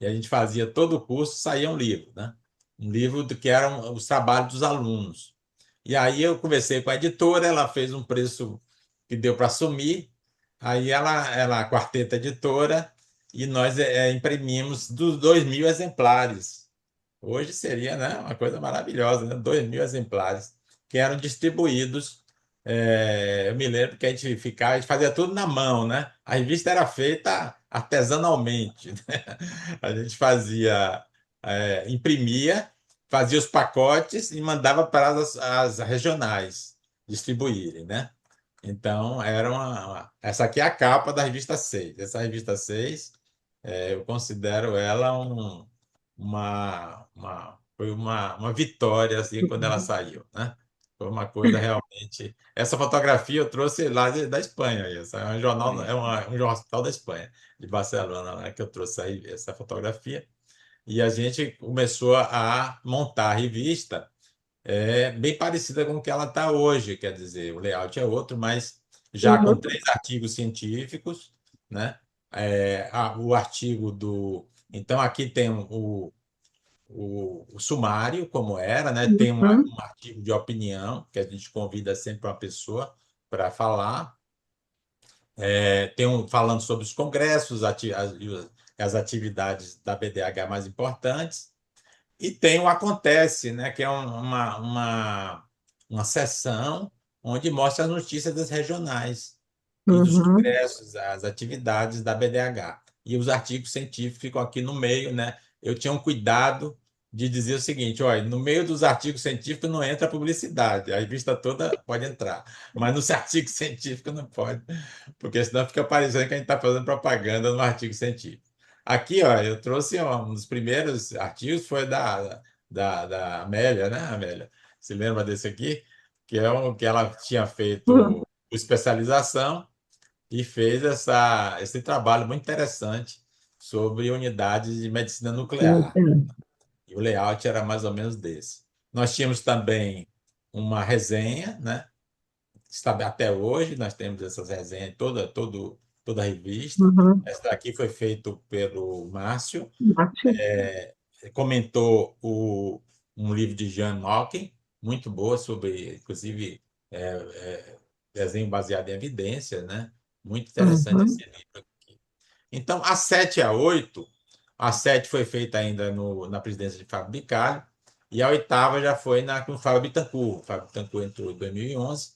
e a gente fazia todo o curso, saía um livro, né? Um livro do que eram os trabalhos dos alunos. E aí eu conversei com a editora, ela fez um preço que deu para assumir, aí ela, a quarteta editora, e nós imprimimos dos 2.000 exemplares. Hoje seria, né, uma coisa maravilhosa, né? 2.000 exemplares que eram distribuídos. Eu me lembro que a gente fazia tudo na mão, né? A revista era feita artesanalmente, né? A gente imprimia, fazia os pacotes e mandava para as regionais distribuírem, né? Então, essa aqui é a capa da revista 6. Essa revista 6, eu considero ela foi uma vitória assim quando ela saiu, né? Foi uma coisa realmente. Essa fotografia eu trouxe lá da Espanha. Essa é um jornal, Espanha. um jornal da Espanha, de Barcelona, né, que eu trouxe aí essa fotografia. E a gente começou a montar a revista bem parecida com o que ela está hoje, quer dizer, o layout é outro, mas já com Uhum. 3 artigos científicos, né? O artigo do. Então, aqui tem o sumário, como era, né? Tem Uhum. um artigo de opinião, que a gente convida sempre uma pessoa para falar. Tem falando sobre os congressos, as atividades da BDH mais importantes. E tem o Acontece, né, que é uma sessão onde mostra as notícias das regionais e dos Uhum. congressos, as atividades da BDH. E os artigos científicos ficam aqui no meio, né? Eu tinha um cuidado de dizer o seguinte, olha, no meio dos artigos científicos não entra publicidade, a revista toda pode entrar, mas nos artigos científicos não pode, porque senão fica parecendo que a gente está fazendo propaganda no artigo científico. Aqui, ó, eu trouxe um dos primeiros artigos, foi da Amélia, né, Amélia? Se lembra desse aqui? Que é que ela tinha feito especialização e fez esse trabalho muito interessante sobre unidades de medicina nuclear. E o layout era mais ou menos desse. Nós tínhamos também uma resenha, né? Está até hoje, nós temos essas resenhas, toda a revista. Uhum. Essa daqui foi feita pelo Márcio, Ótimo. comentou um livro de Jean Malkin, muito boa, sobre, inclusive, é, desenho baseado em evidências, né? Muito interessante esse Uhum. livro. Então, a 7 e a 8, a 7 foi feita ainda na presidência de Fábio Bicalho, e a oitava já foi com o Fábio Bittencourt. O Fábio Bittencourt entrou em 2011,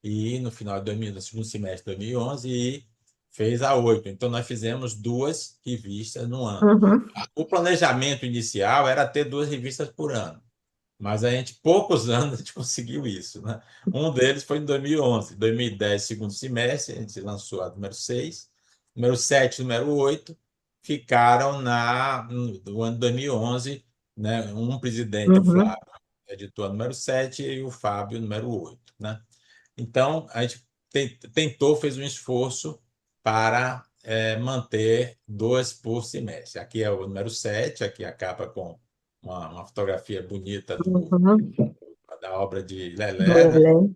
e no final de 2000, no segundo semestre de 2011, e fez a 8. Então, nós fizemos duas revistas no ano. Uhum. O planejamento inicial era ter duas revistas por ano, mas a gente, poucos anos, a gente conseguiu isso, né? Um deles foi em 2011. Em 2010, segundo semestre, a gente lançou a número 6, número 7, número 8, ficaram no ano de 2011, né? Um presidente, o Uhum. Flávio, editor número 7, e o Fábio, número 8, né? Então, a gente tentou, fez um esforço para manter dois por semestre. Aqui é o número 7, aqui a capa com uma fotografia bonita Uhum. da obra de Do Lelé, né? Belém.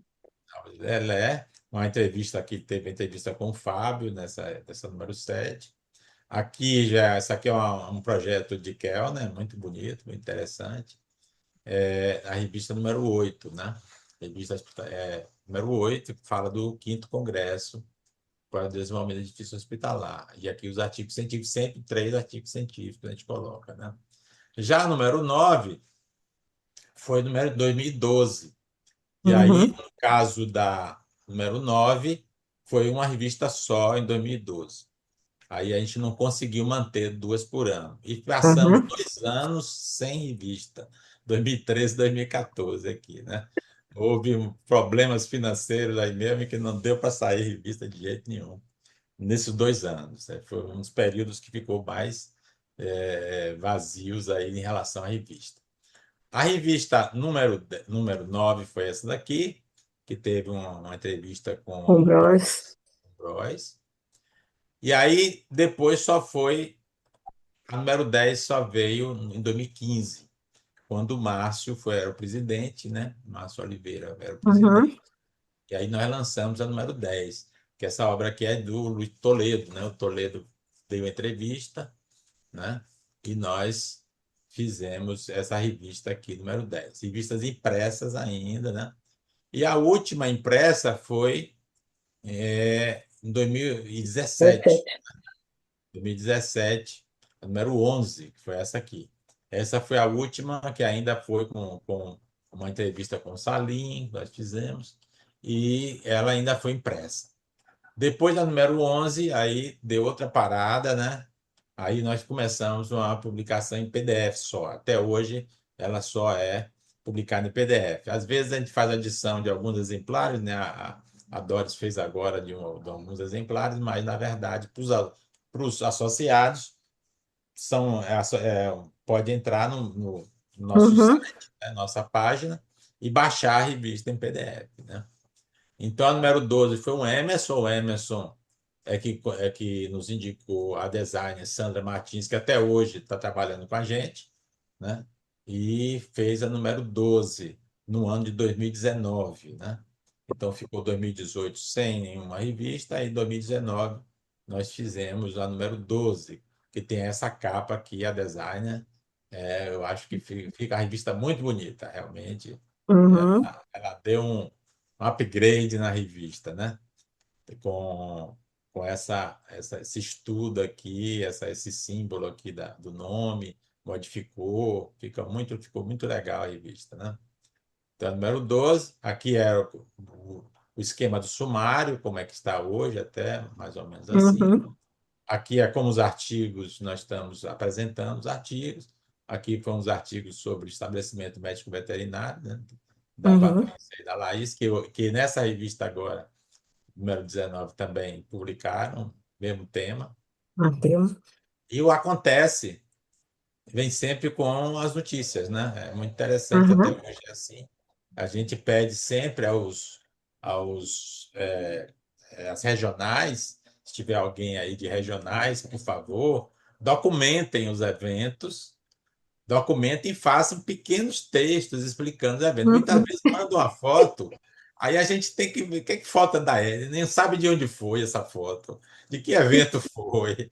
Da obra de Lelé. Uma entrevista aqui, teve entrevista com o Fábio, nessa número 7. Aqui já, essa aqui é um projeto de Kellner, muito bonito, muito interessante. A revista número 8, né? Revista número 8, que fala do quinto congresso para o desenvolvimento de edifício hospitalar. E aqui os artigos científicos, sempre três artigos científicos a gente coloca, né? Já a número 9 foi o número 2012. E aí, Uhum. no caso da número 9 foi uma revista só em 2012. Aí a gente não conseguiu manter duas por ano. E passamos Uhum. 2 anos sem revista, 2013, 2014 aqui, né? Houve problemas financeiros aí mesmo que não deu para sair revista de jeito nenhum nesses 2 anos, né? Foi um dos períodos que ficou mais vazios aí em relação à revista. A revista número 9 foi essa daqui, que teve uma entrevista com Com o Bros. Bros. E aí, depois só foi. A número 10 só veio em 2015, quando o Márcio era o presidente, né? Márcio Oliveira era o presidente. Uhum. E aí nós lançamos a número 10, que essa obra aqui é do Luiz Toledo, né? O Toledo deu entrevista, né? E nós fizemos essa revista aqui, número 10. Revistas impressas ainda, né? E a última impressa foi em 2017. Perfeito. 2017, a número 11, que foi essa aqui. Essa foi a última que ainda foi com uma entrevista com o Salim, nós fizemos, e ela ainda foi impressa. Depois da número 11, aí deu outra parada, né? Aí nós começamos uma publicação em PDF só. Até hoje, ela só é publicada em PDF. Às vezes a gente faz adição de alguns exemplares, né? A Doris fez agora de alguns exemplares, mas na verdade, para os associados, pode entrar no nosso Uhum. site, né? Nossa página, e baixar a revista em PDF, né? Então, a número 12 foi o Emerson é que nos indicou a designer Sandra Martins, que até hoje está trabalhando com a gente, né? E fez a número 12 no ano de 2019, né? Então, ficou 2018 sem nenhuma revista, e em 2019 nós fizemos a número 12, que tem essa capa aqui, a designer. Eu acho que fica a revista muito bonita, realmente. Uhum. Ela deu um upgrade na revista, né? Com, com esse estudo aqui, esse símbolo aqui do nome, modificou, ficou muito legal a revista, né? Então, número 12, aqui era o esquema do sumário, como é que está hoje, até mais ou menos assim. Uhum. Aqui é como os artigos, nós estamos apresentando os artigos. Aqui foram os artigos sobre estabelecimento médico veterinário, né? Da Uhum. Patrícia e da Laís, que nessa revista agora, número 19, também publicaram, mesmo tema. Mateus. E o Acontece vem sempre com as notícias, né? É muito interessante, até Uhum. hoje é assim. A gente pede sempre aos as regionais, se tiver alguém aí de regionais, por favor, documentem os eventos, documentem e façam pequenos textos explicando os eventos. Muitas Uhum. vezes mandam uma foto, aí a gente tem que ver que foto é da ele, nem sabe de onde foi essa foto, de que evento foi,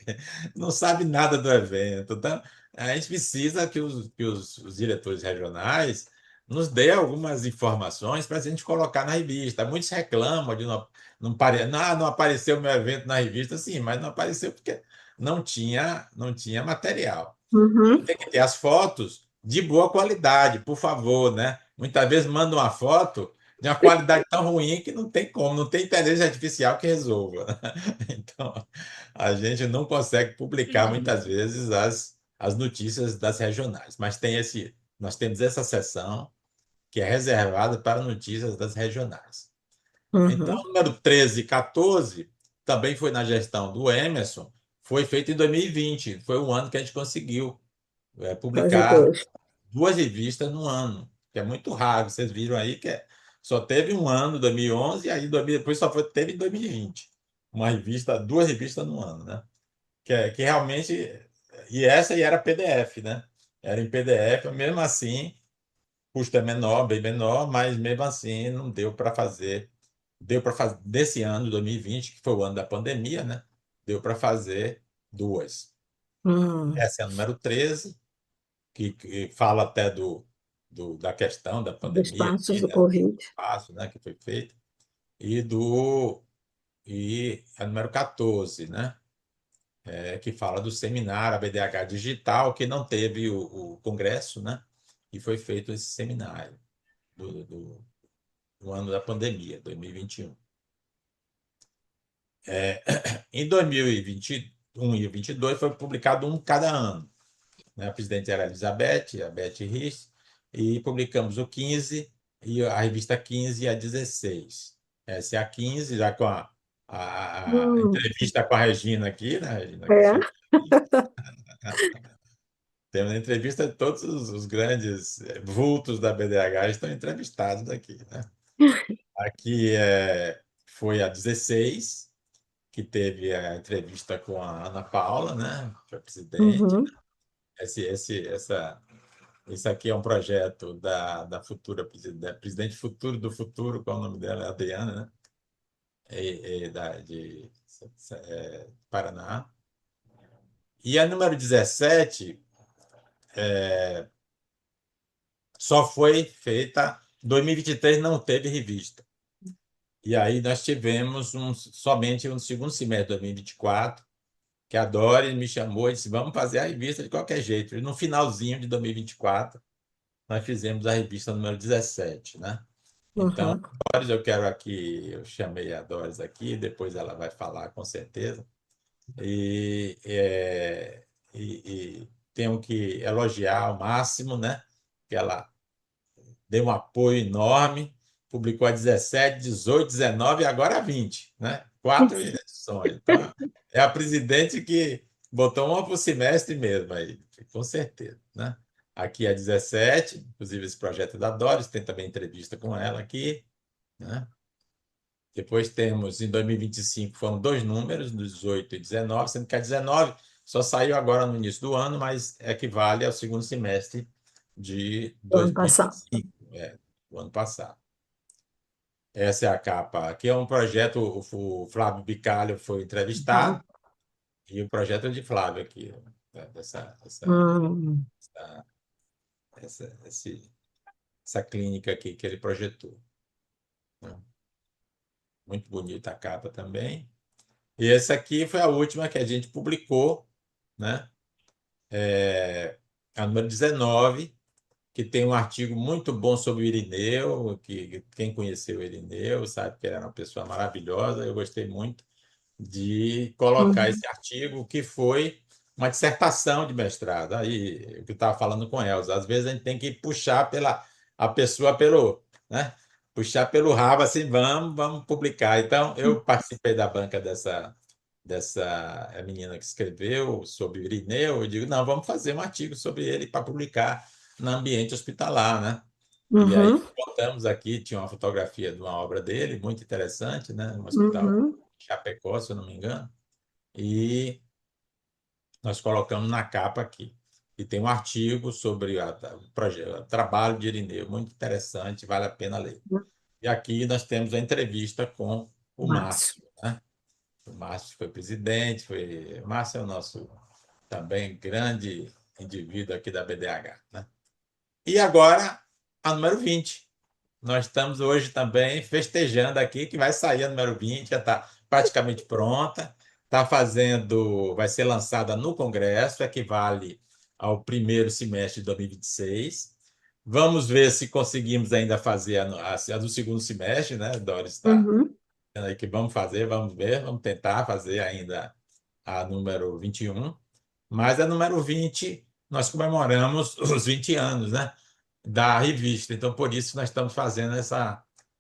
não sabe nada do evento. Então, a gente precisa que os diretores regionais nos dê algumas informações para a gente colocar na revista. Muitos reclamam de não apareceu meu evento na revista, sim, mas não apareceu porque não tinha material. Uhum. Tem que ter as fotos de boa qualidade, por favor, né? Muitas vezes manda uma foto de uma qualidade tão ruim que não tem como, não tem inteligência artificial que resolva. Então, a gente não consegue publicar muitas vezes as notícias das regionais, mas nós temos essa seção que é reservada para notícias das regionais. Então, Uhum. o número 13 e 14 também foi na gestão do Emerson, foi feito em 2020, foi o ano que a gente conseguiu Fazer publicar dois. 2 revistas no ano, que é muito raro. Vocês viram aí que só teve um ano, 2011, e aí depois só teve em 2020. Uma revista, 2 revistas no ano, né? Que realmente. E essa aí era PDF, né? Era em PDF, mesmo assim, custo é menor, bem menor, mas mesmo assim não deu para fazer. Deu para fazer, desse ano, 2020, que foi o ano da pandemia, né? Deu para fazer duas. Hum. Essa é a número 13 que fala até da questão da Dos pandemia passos aqui, do né, Covid. passo, né, que foi feito, e a número 14, né, que fala do seminário, a BDH Digital, que não teve o congresso, né, e foi feito esse seminário no ano da pandemia, 2021. Em 2021 e 2022 foi publicado um cada ano, né? A presidente era a Beth Rich, e publicamos o 15 e a revista 15 e a 16. Essa é a 15, já com a Hum. entrevista com a Regina aqui, né, Regina, que É. sou temos entrevista de todos os grandes vultos da BDH estão entrevistados aqui, né? Aqui foi a 16, que teve a entrevista com a Ana Paula, né, que foi a presidente. Uhum. Isso aqui é um projeto da futura da presidente futuro do futuro, qual é o nome dela? É Adriana, né? De Paraná. E a número 17 só foi feita. 2023 não teve revista. E aí nós tivemos somente no segundo semestre de 2024, que a Dori me chamou e disse: vamos fazer a revista de qualquer jeito. E no finalzinho de 2024, nós fizemos a revista número 17, né? Então, Uhum. Doris, eu quero aqui, eu chamei a Doris aqui, depois ela vai falar com certeza. E, tenho que elogiar ao máximo, né? Que ela deu um apoio enorme, publicou a 17, 18, 19 e agora a 20, né? 4 edições. Então, é a presidente que botou uma por semestre mesmo aí, com certeza, né? Aqui é 17, inclusive esse projeto é da Doris, tem também entrevista com ela aqui, né? Depois temos, em 2025, foram 2 números, 18 e 19, sendo que a 19 só saiu agora no início do ano, mas equivale ao segundo semestre de Do ano passado. 2025, do ano passado. Essa é a capa. Aqui é um projeto, o Flávio Bicalho foi Tá. entrevistado, e o projeto é de Flávio aqui, né, Hum. essa, essa, esse- essa clínica aqui que ele projetou, né? Muito bonita a capa também. E essa aqui foi a última que a gente publicou, né? A número 19, que tem um artigo muito bom sobre o Irineu, que quem conheceu o Irineu sabe que ele era uma pessoa maravilhosa, eu gostei muito de colocar Uhum. esse artigo, que foi uma dissertação de mestrado. Aí, o que eu estava falando com Elza, às vezes a gente tem que puxar a pessoa né? Puxar pelo rabo, assim, vamos publicar. Então, eu participei da banca dessa menina que escreveu sobre o Irineu. Eu digo, não, vamos fazer um artigo sobre ele para publicar no ambiente hospitalar, né? E aí Uhum. botamos aqui, tinha uma fotografia de uma obra dele, muito interessante, né? Um hospital Uhum. Chapecó, se eu não me engano, e nós colocamos na capa aqui. E tem um artigo sobre o trabalho de Irineu, muito interessante, vale a pena ler. E aqui nós temos a entrevista com o Márcio. Márcio, né? O Márcio foi presidente, o Márcio é o nosso também grande indivíduo aqui da BDH, né? E agora, a número 20. Nós estamos hoje também festejando aqui que vai sair a número 20, já está praticamente pronta, vai ser lançada no Congresso, equivale ao primeiro semestre de 2026. Vamos ver se conseguimos ainda fazer a do segundo semestre, né? Doris está Uhum. dizendo aí que vamos fazer, vamos ver, vamos tentar fazer ainda a número 21. Mas a número 20, nós comemoramos os 20 anos, né, da revista. Então, por isso, nós estamos fazendo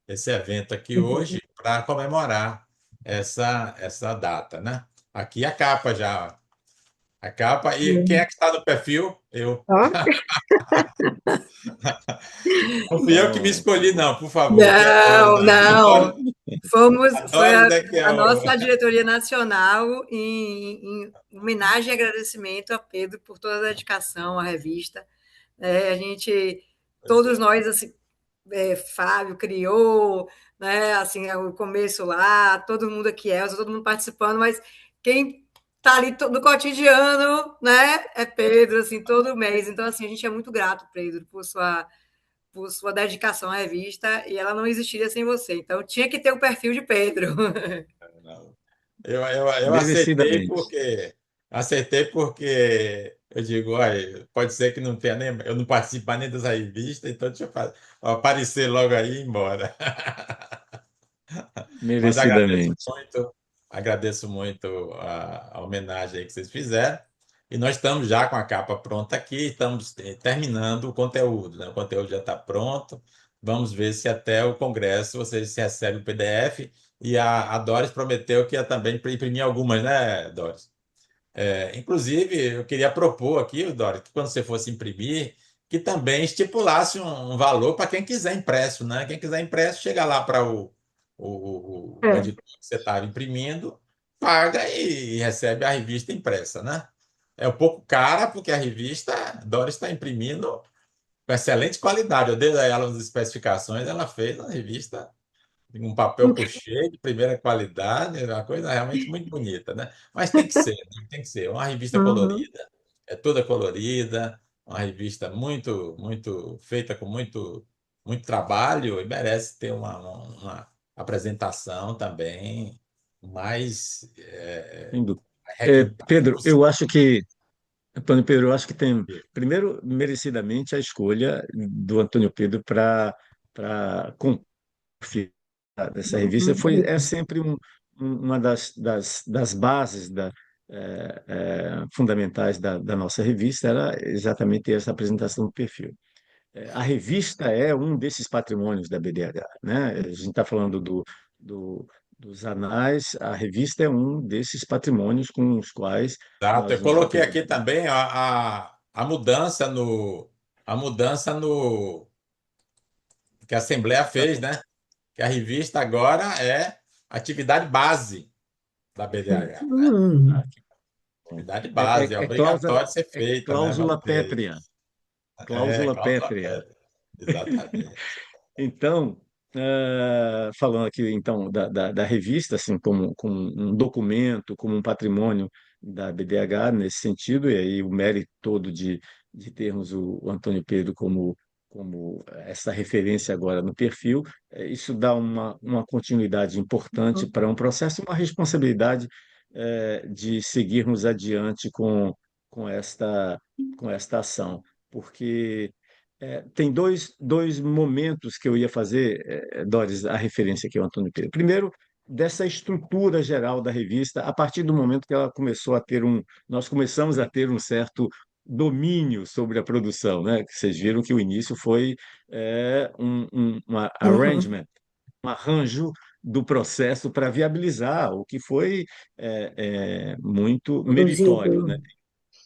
esse evento aqui hoje para comemorar essa data, né? Aqui a capa já. A capa. E quem é que está no perfil? Eu. Ó. Não fui eu que me Não, escolhi, não, por favor. Que a Não, Doris, não. a Foi Doris é que é a o. nossa diretoria nacional em homenagem e agradecimento a Pedro por toda a dedicação à revista. A gente, Pois todos é. nós, assim, Fábio criou, né, assim, o começo lá, todo mundo aqui, Elza, todo mundo participando, mas quem está ali no cotidiano, né, é Pedro, assim, todo mês. Então, assim, a gente é muito grato, Pedro, por sua dedicação à revista, e ela não existiria sem você. Então, tinha que ter o perfil de Pedro. Não. Eu merecidamente. aceitei porque eu digo, olha, pode ser que não tenha nem, eu não participo nem dessa revista, então deixa eu aparecer logo aí e ir embora. Mas Merecidamente. agradeço muito a homenagem aí que vocês fizeram. E nós estamos já com a capa pronta aqui, estamos terminando o conteúdo, né? O conteúdo já está pronto. Vamos ver se até o Congresso vocês recebem o PDF. E a Doris prometeu que ia também imprimir algumas, né, Doris? Inclusive, eu queria propor aqui, Doris, que quando você fosse imprimir, que também estipulasse um valor para quem quiser impresso, né? Quem quiser impresso, chega lá para o É. editor que você estava imprimindo, paga e recebe a revista impressa, né? É um pouco cara, porque a revista, a Doris está imprimindo com excelente qualidade. Eu dei a ela as especificações, ela fez uma revista um papel couché de primeira qualidade, é uma coisa realmente muito bonita, né? Mas tem que ser, né? Tem que ser. Uma revista Uhum. colorida, é toda colorida, uma revista muito feita com muito trabalho e merece ter uma apresentação também mais Sem dúvida. requintada Pedro, eu possível. acho que Antônio Pedro, eu acho que tem, primeiro, merecidamente a escolha do Antônio Pedro para confiar dessa revista é sempre uma das bases fundamentais da nossa revista, era exatamente essa apresentação do perfil. A revista é um desses patrimônios da BDH, né? A gente está falando dos anais, a revista é um desses patrimônios com os quais Exato. nós Eu nos coloquei aqui orgulhamos. também a mudança no que a Assembleia fez, né? Que a revista agora é atividade base da BDH, né? Ah, que bom. Atividade base, é obrigatório ser feita, né? Cláusula Vamos ter pétrea, isso. cláusula Cláusula pétrea. pedra. Exatamente. Então, falando aqui então da revista, assim, como um documento, como um patrimônio da BDH nesse sentido, e aí o mérito todo de termos o Antônio Pedro como essa referência agora no perfil, isso dá uma continuidade importante para um processo e uma responsabilidade de seguirmos adiante com esta ação, porque tem dois momentos que eu ia fazer, Doris, a referência aqui ao Antônio Pedro. Primeiro, dessa estrutura geral da revista, a partir do momento que ela começou a ter nós começamos a ter um certo domínio sobre a produção, né? Que vocês viram que o início foi um arrangement, um arranjo do processo para viabilizar, o que foi muito meritório, né? Produzido.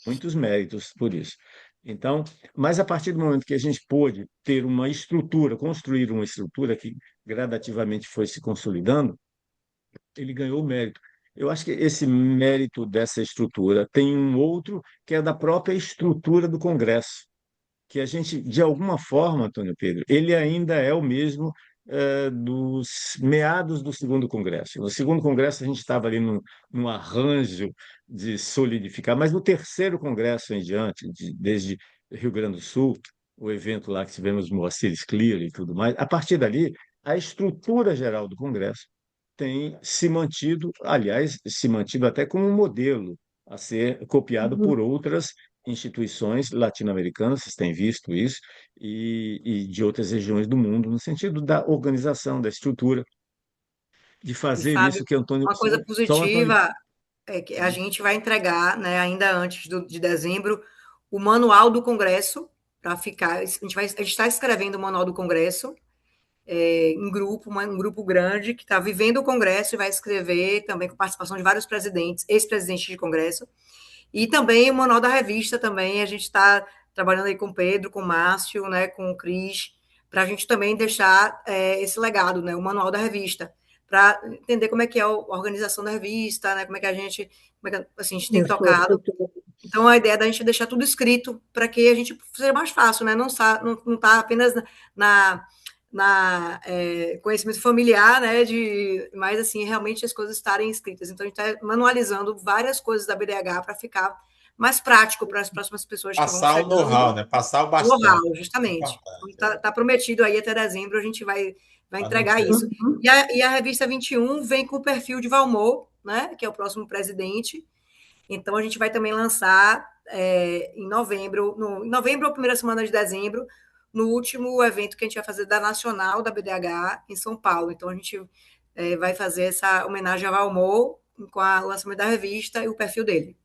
Muitos méritos por isso. Então, mas a partir do momento que a gente pôde ter uma estrutura, construir uma estrutura que gradativamente foi se consolidando, ele ganhou mérito. Eu acho que esse mérito dessa estrutura tem um outro que é da própria estrutura do Congresso, que a gente, de alguma forma, Antônio Pedro, ele ainda é o mesmo dos meados do segundo Congresso. No segundo Congresso, a gente estava ali num arranjo de solidificar, mas no terceiro Congresso em diante, desde Rio Grande do Sul, o evento lá que tivemos Moacir Clear e tudo mais, a partir dali, a estrutura geral do Congresso tem se mantido, aliás, se mantido até como um modelo a ser copiado por Uhum. outras instituições latino-americanas, vocês têm visto isso, e de outras regiões do mundo, no sentido da organização, da estrutura, de E, fazer Fábio, isso que Antônio, uma coisa só Antônio. positiva é que a gente vai entregar, né, ainda antes de dezembro, o manual do Congresso para ficar. A gente está escrevendo o manual do Congresso em grupo, um grupo grande que está vivendo o Congresso e vai escrever também com participação de vários presidentes, ex-presidentes de Congresso, e também o manual da revista também, a gente está trabalhando aí com o Pedro, com o Márcio, né, com o Cris, para a gente também deixar esse legado, né, o manual da revista, para entender como é que é a organização da revista, né, como é que a gente, como é que, assim, a gente tem Isso, a tocado. estrutura. Então, a ideia é da gente deixar tudo escrito para que a gente seja mais fácil, né? Não tá apenas na conhecimento familiar, né? Mas, assim, realmente as coisas estarem escritas. Então, a gente está manualizando várias coisas da BDH para ficar mais prático para as próximas pessoas que vão Passar o chegando. know-how, né? Passar o O bastão. know-how, justamente. Importante. Então, tá prometido aí até dezembro, a gente vai Para não entregar ter. isso. Uhum. E a revista 21 vem com o perfil de Valmor, né? Que é o próximo presidente. Então, a gente vai também lançar em novembro, em novembro ou primeira semana de dezembro, no último evento que a gente vai fazer da Nacional, da BDH, em São Paulo. Então, a gente vai fazer essa homenagem a Valmor com o lançamento da revista e o perfil dele.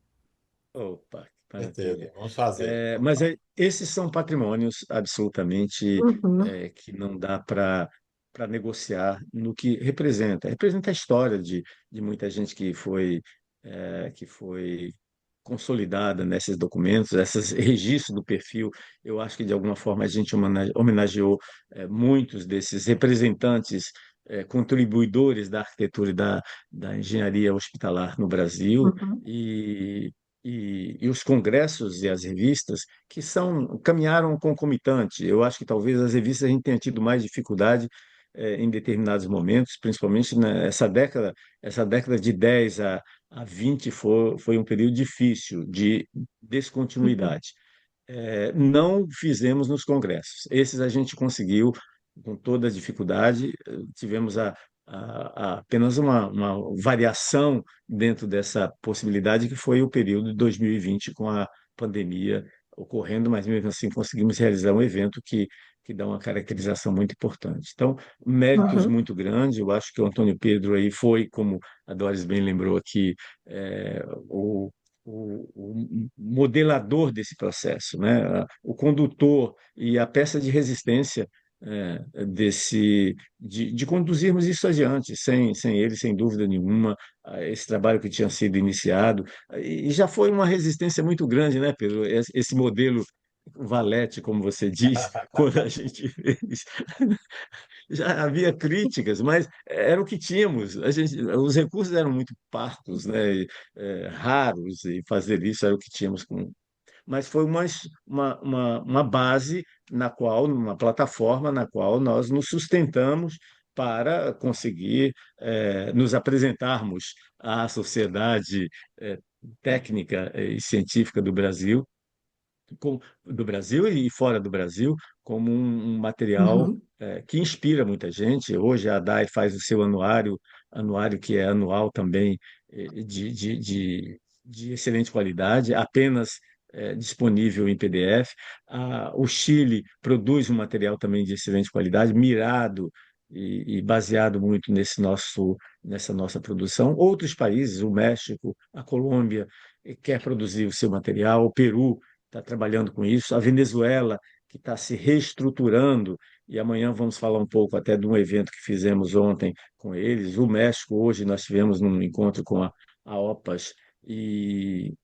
Opa, que Certeza. maravilha. Vamos fazer. Mas esses são patrimônios absolutamente Uhum. que não dá para negociar no que representa. Representa a história de muita gente que foi consolidada nesses documentos, esses registros do perfil. Eu acho que, de alguma forma, a gente homenageou muitos desses representantes, contribuidores da arquitetura e da engenharia hospitalar no Brasil, Uhum. e os congressos e as revistas caminharam concomitante. Eu acho que talvez as revistas a gente tenha tido mais dificuldade em determinados momentos, principalmente essa década de 10 a 20 foi um período difícil de Uhum. descontinuidade. Não fizemos nos congressos. Esses a gente conseguiu com toda a dificuldade. Tivemos apenas uma variação dentro dessa possibilidade, que foi o período de 2020, com a pandemia ocorrendo, mas mesmo assim conseguimos realizar um evento que dá uma caracterização muito importante. Então, méritos Uhum. muito grandes. Eu acho que o Antônio Pedro aí foi, como a Doris bem lembrou aqui, o modelador desse processo, né? O condutor e a peça de resistência de conduzirmos isso adiante. Sem ele, sem dúvida nenhuma, esse trabalho que tinha sido iniciado, e já foi uma resistência muito grande, né, Pedro? Esse modelo Valete, como você diz, quando a gente fez, já havia críticas, mas era o que tínhamos. Os recursos eram muito parcos, né, raros, e fazer isso era o que tínhamos. Mas foi uma base uma plataforma na qual nós nos sustentamos para conseguir nos apresentarmos à sociedade técnica e científica do Brasil e fora do Brasil, como um material Uhum. que inspira muita gente. Hoje a ADAI faz o seu anuário que é anual também, de excelente qualidade, apenas disponível em PDF. O Chile produz um material também de excelente qualidade, mirado e baseado muito nessa nossa produção. Outros países, o México, a Colômbia, quer produzir o seu material, o Peru está trabalhando com isso, a Venezuela, que está se reestruturando, e amanhã vamos falar um pouco até de um evento que fizemos ontem com eles. O México, hoje, nós tivemos um encontro com a OPAS e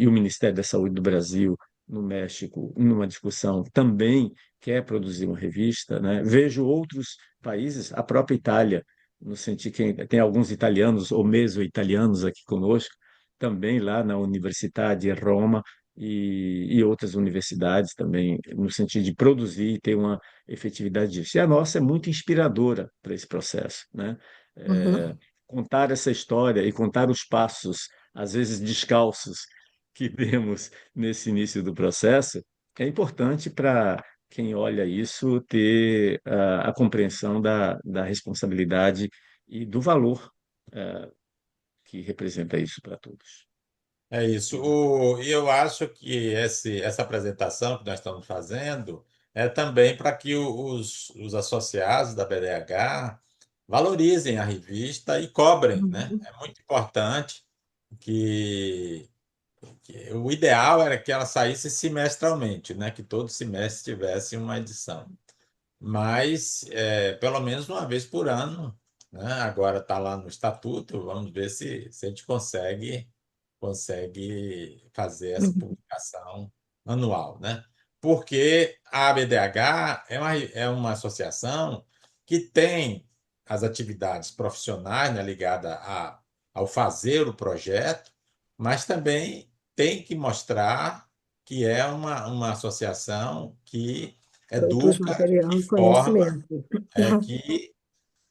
o Ministério da Saúde do Brasil, no México, numa discussão, também quer produzir uma revista, né? Vejo outros países, a própria Itália, no sentido que tem alguns italianos ou meso-italianos aqui conosco, também lá na Universidade de Roma e outras universidades também, no sentido de produzir e ter uma efetividade disso. E a nossa é muito inspiradora para esse processo, né? É, Uhum. contar essa história e contar os passos, às vezes descalços, que demos nesse início do processo, é importante para quem olha isso ter a compreensão da responsabilidade e do valor que representa isso para todos. É isso. Exato. E eu acho que essa apresentação que nós estamos fazendo é também para que os associados da BDH valorizem a revista e cobrem, né? Uhum. É muito importante que, que o ideal era que ela saísse semestralmente, né? Que todo semestre tivesse uma edição. Mas pelo menos uma vez por ano, né? Agora está lá no estatuto, vamos ver se a gente consegue fazer essa Uhum. publicação anual, né? Porque a ABDH é uma associação que tem as atividades profissionais, né, ligadas ao fazer o projeto, mas também tem que mostrar que é uma associação que Produz educa, material que e forma, conhecimento. é,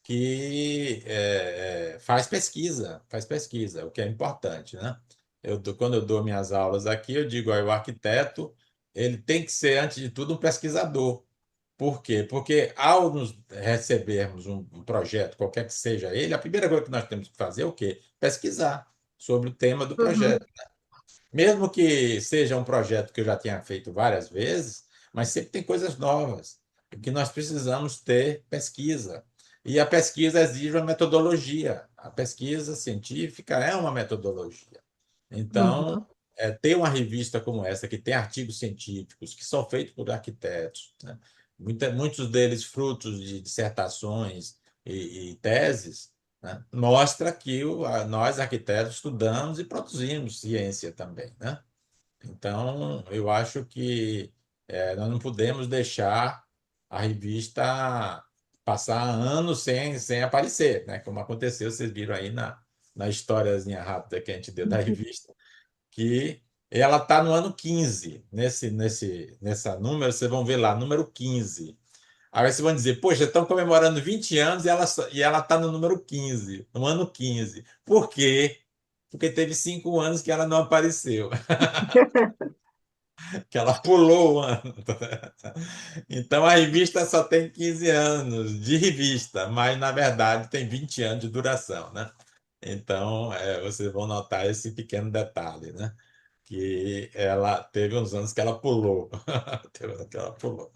que faz pesquisa, o que é importante, né? Quando eu dou minhas aulas aqui, eu digo, ó, o arquiteto, ele tem que ser, antes de tudo, um pesquisador. Por quê? Porque ao nos recebermos um projeto, qualquer que seja ele, a primeira coisa que nós temos que fazer é o quê? Pesquisar sobre o tema do Uhum. projeto. Mesmo que seja um projeto que eu já tenha feito várias vezes, mas sempre tem coisas novas, que nós precisamos ter pesquisa. E a pesquisa exige uma metodologia. A pesquisa científica é uma metodologia. Então, Uhum. ter uma revista como essa, que tem artigos científicos que são feitos por arquitetos, né? Muitos deles frutos de dissertações e teses, né? Mostra que nós, arquitetos, estudamos e produzimos ciência também, né? Então, eu acho que nós não podemos deixar a revista passar anos sem aparecer, né? Como aconteceu, vocês viram aí na historiazinha rápida que a gente deu da revista, que ela está no ano 15. Nessa número, vocês vão ver lá, número 15. Aí vocês vão dizer, poxa, estão comemorando 20 anos e ela está no número 15, no ano 15. Por quê? Porque teve 5 anos que ela não apareceu, que ela pulou o ano. Então a revista só tem 15 anos de revista, mas na verdade tem 20 anos de duração, né? Então vocês vão notar esse pequeno detalhe, né? Que ela teve uns anos que ela pulou. Teve anos que ela pulou.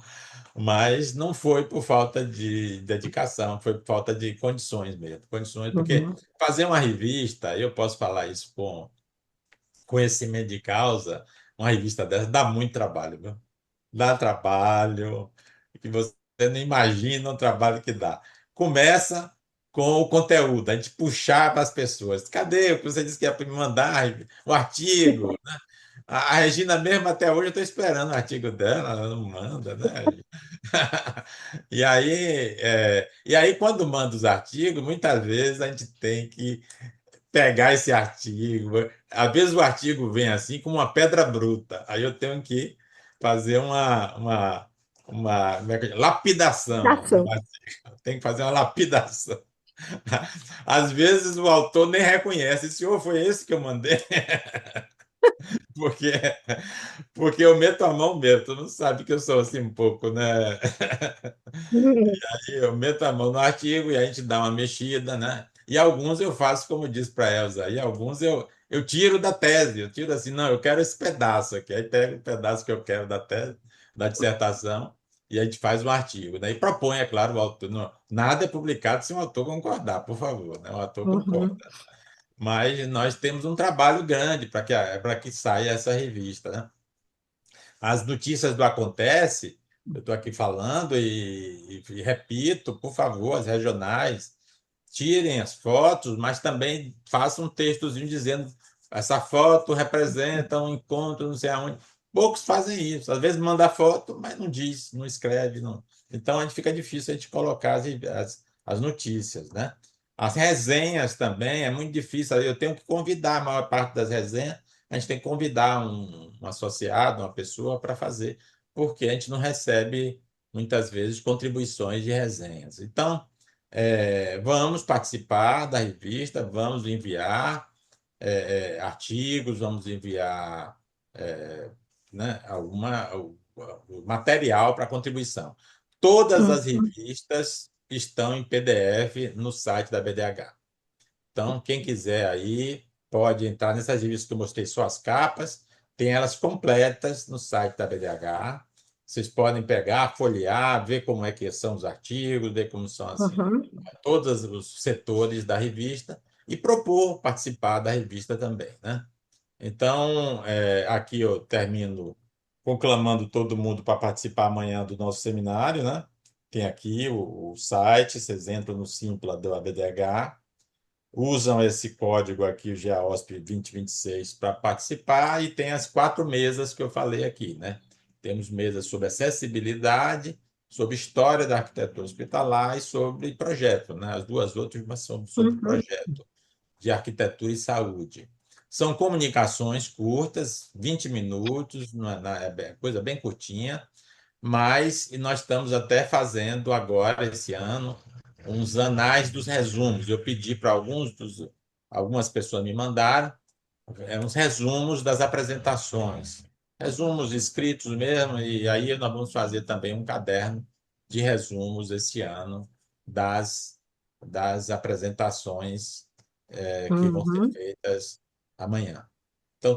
Mas não foi por falta de dedicação, foi por falta de condições mesmo. Condições, porque Uhum. fazer uma revista, eu posso falar isso com conhecimento de causa, uma revista dessa dá muito trabalho, viu? Dá trabalho, que você não imagina o trabalho que dá. Começa com o conteúdo, a gente puxar para as pessoas. Cadê o que você disse que ia me mandar? O artigo? A Regina mesmo, até hoje, eu estou esperando o artigo dela, ela não manda, né? E aí, quando manda os artigos, muitas vezes a gente tem que pegar esse artigo. Às vezes o artigo vem assim como uma pedra bruta. Aí eu tenho que fazer como é lapidação no Ação. artigo. Tem que fazer uma lapidação. Às vezes o autor nem reconhece. Senhor, foi esse que eu mandei? Porque, porque eu meto a mão mesmo. Tu não sabe que eu sou assim um pouco, né? Eu meto a mão no artigo e a gente dá uma mexida, né? E alguns eu faço como eu disse para a Elza, e alguns eu tiro da tese, eu tiro assim, não, eu quero esse pedaço aqui. Aí pego o pedaço que eu quero da tese, da dissertação, e a gente faz um artigo, né? E propõe, é claro, o autor. Nada é publicado sem o autor concordar, por favor, né? O autor concorda. Uhum. Mas nós temos um trabalho grande para que saia essa revista, né? As notícias do Acontece, eu estou aqui falando e repito, por favor, as regionais, tirem as fotos, mas também façam um textozinho dizendo essa foto representa um encontro, não sei aonde. Poucos fazem isso. Às vezes manda a foto, mas não diz, não escreve. Não. Então, fica difícil a gente colocar as notícias, né? As resenhas também é muito difícil. Eu tenho que convidar a maior parte das resenhas. A gente tem que convidar um associado, uma pessoa para fazer, porque a gente não recebe muitas vezes contribuições de resenhas. Então, vamos participar da revista, vamos enviar artigos, vamos enviar né, o material para contribuição. Todas as Uhum. revistas estão em PDF no site da BDH. Então, quem quiser aí pode entrar nessas revistas que eu mostrei só as capas, tem elas completas no site da BDH. Vocês podem pegar, folhear, ver como é que são os artigos, ver como são assim Uhum. todos os setores da revista e propor participar da revista também, né? Então, aqui eu termino conclamando todo mundo para participar amanhã do nosso seminário, né? Tem aqui o site, vocês entram no Simpla do ABDH, usam esse código aqui, o GAOSP 2026, para participar e tem as 4 mesas que eu falei aqui, né? Temos mesas sobre acessibilidade, sobre história da arquitetura hospitalar e sobre projeto, né? As duas últimas são sobre Uhum. projeto de arquitetura e saúde. São comunicações curtas, 20 minutos, coisa bem curtinha, mas e nós estamos até fazendo agora, esse ano, uns anais dos resumos. Eu pedi para algumas pessoas me mandaram uns resumos das apresentações, resumos escritos mesmo, e aí nós vamos fazer também um caderno de resumos esse ano das apresentações que vão ser Uhum. feitas amanhã.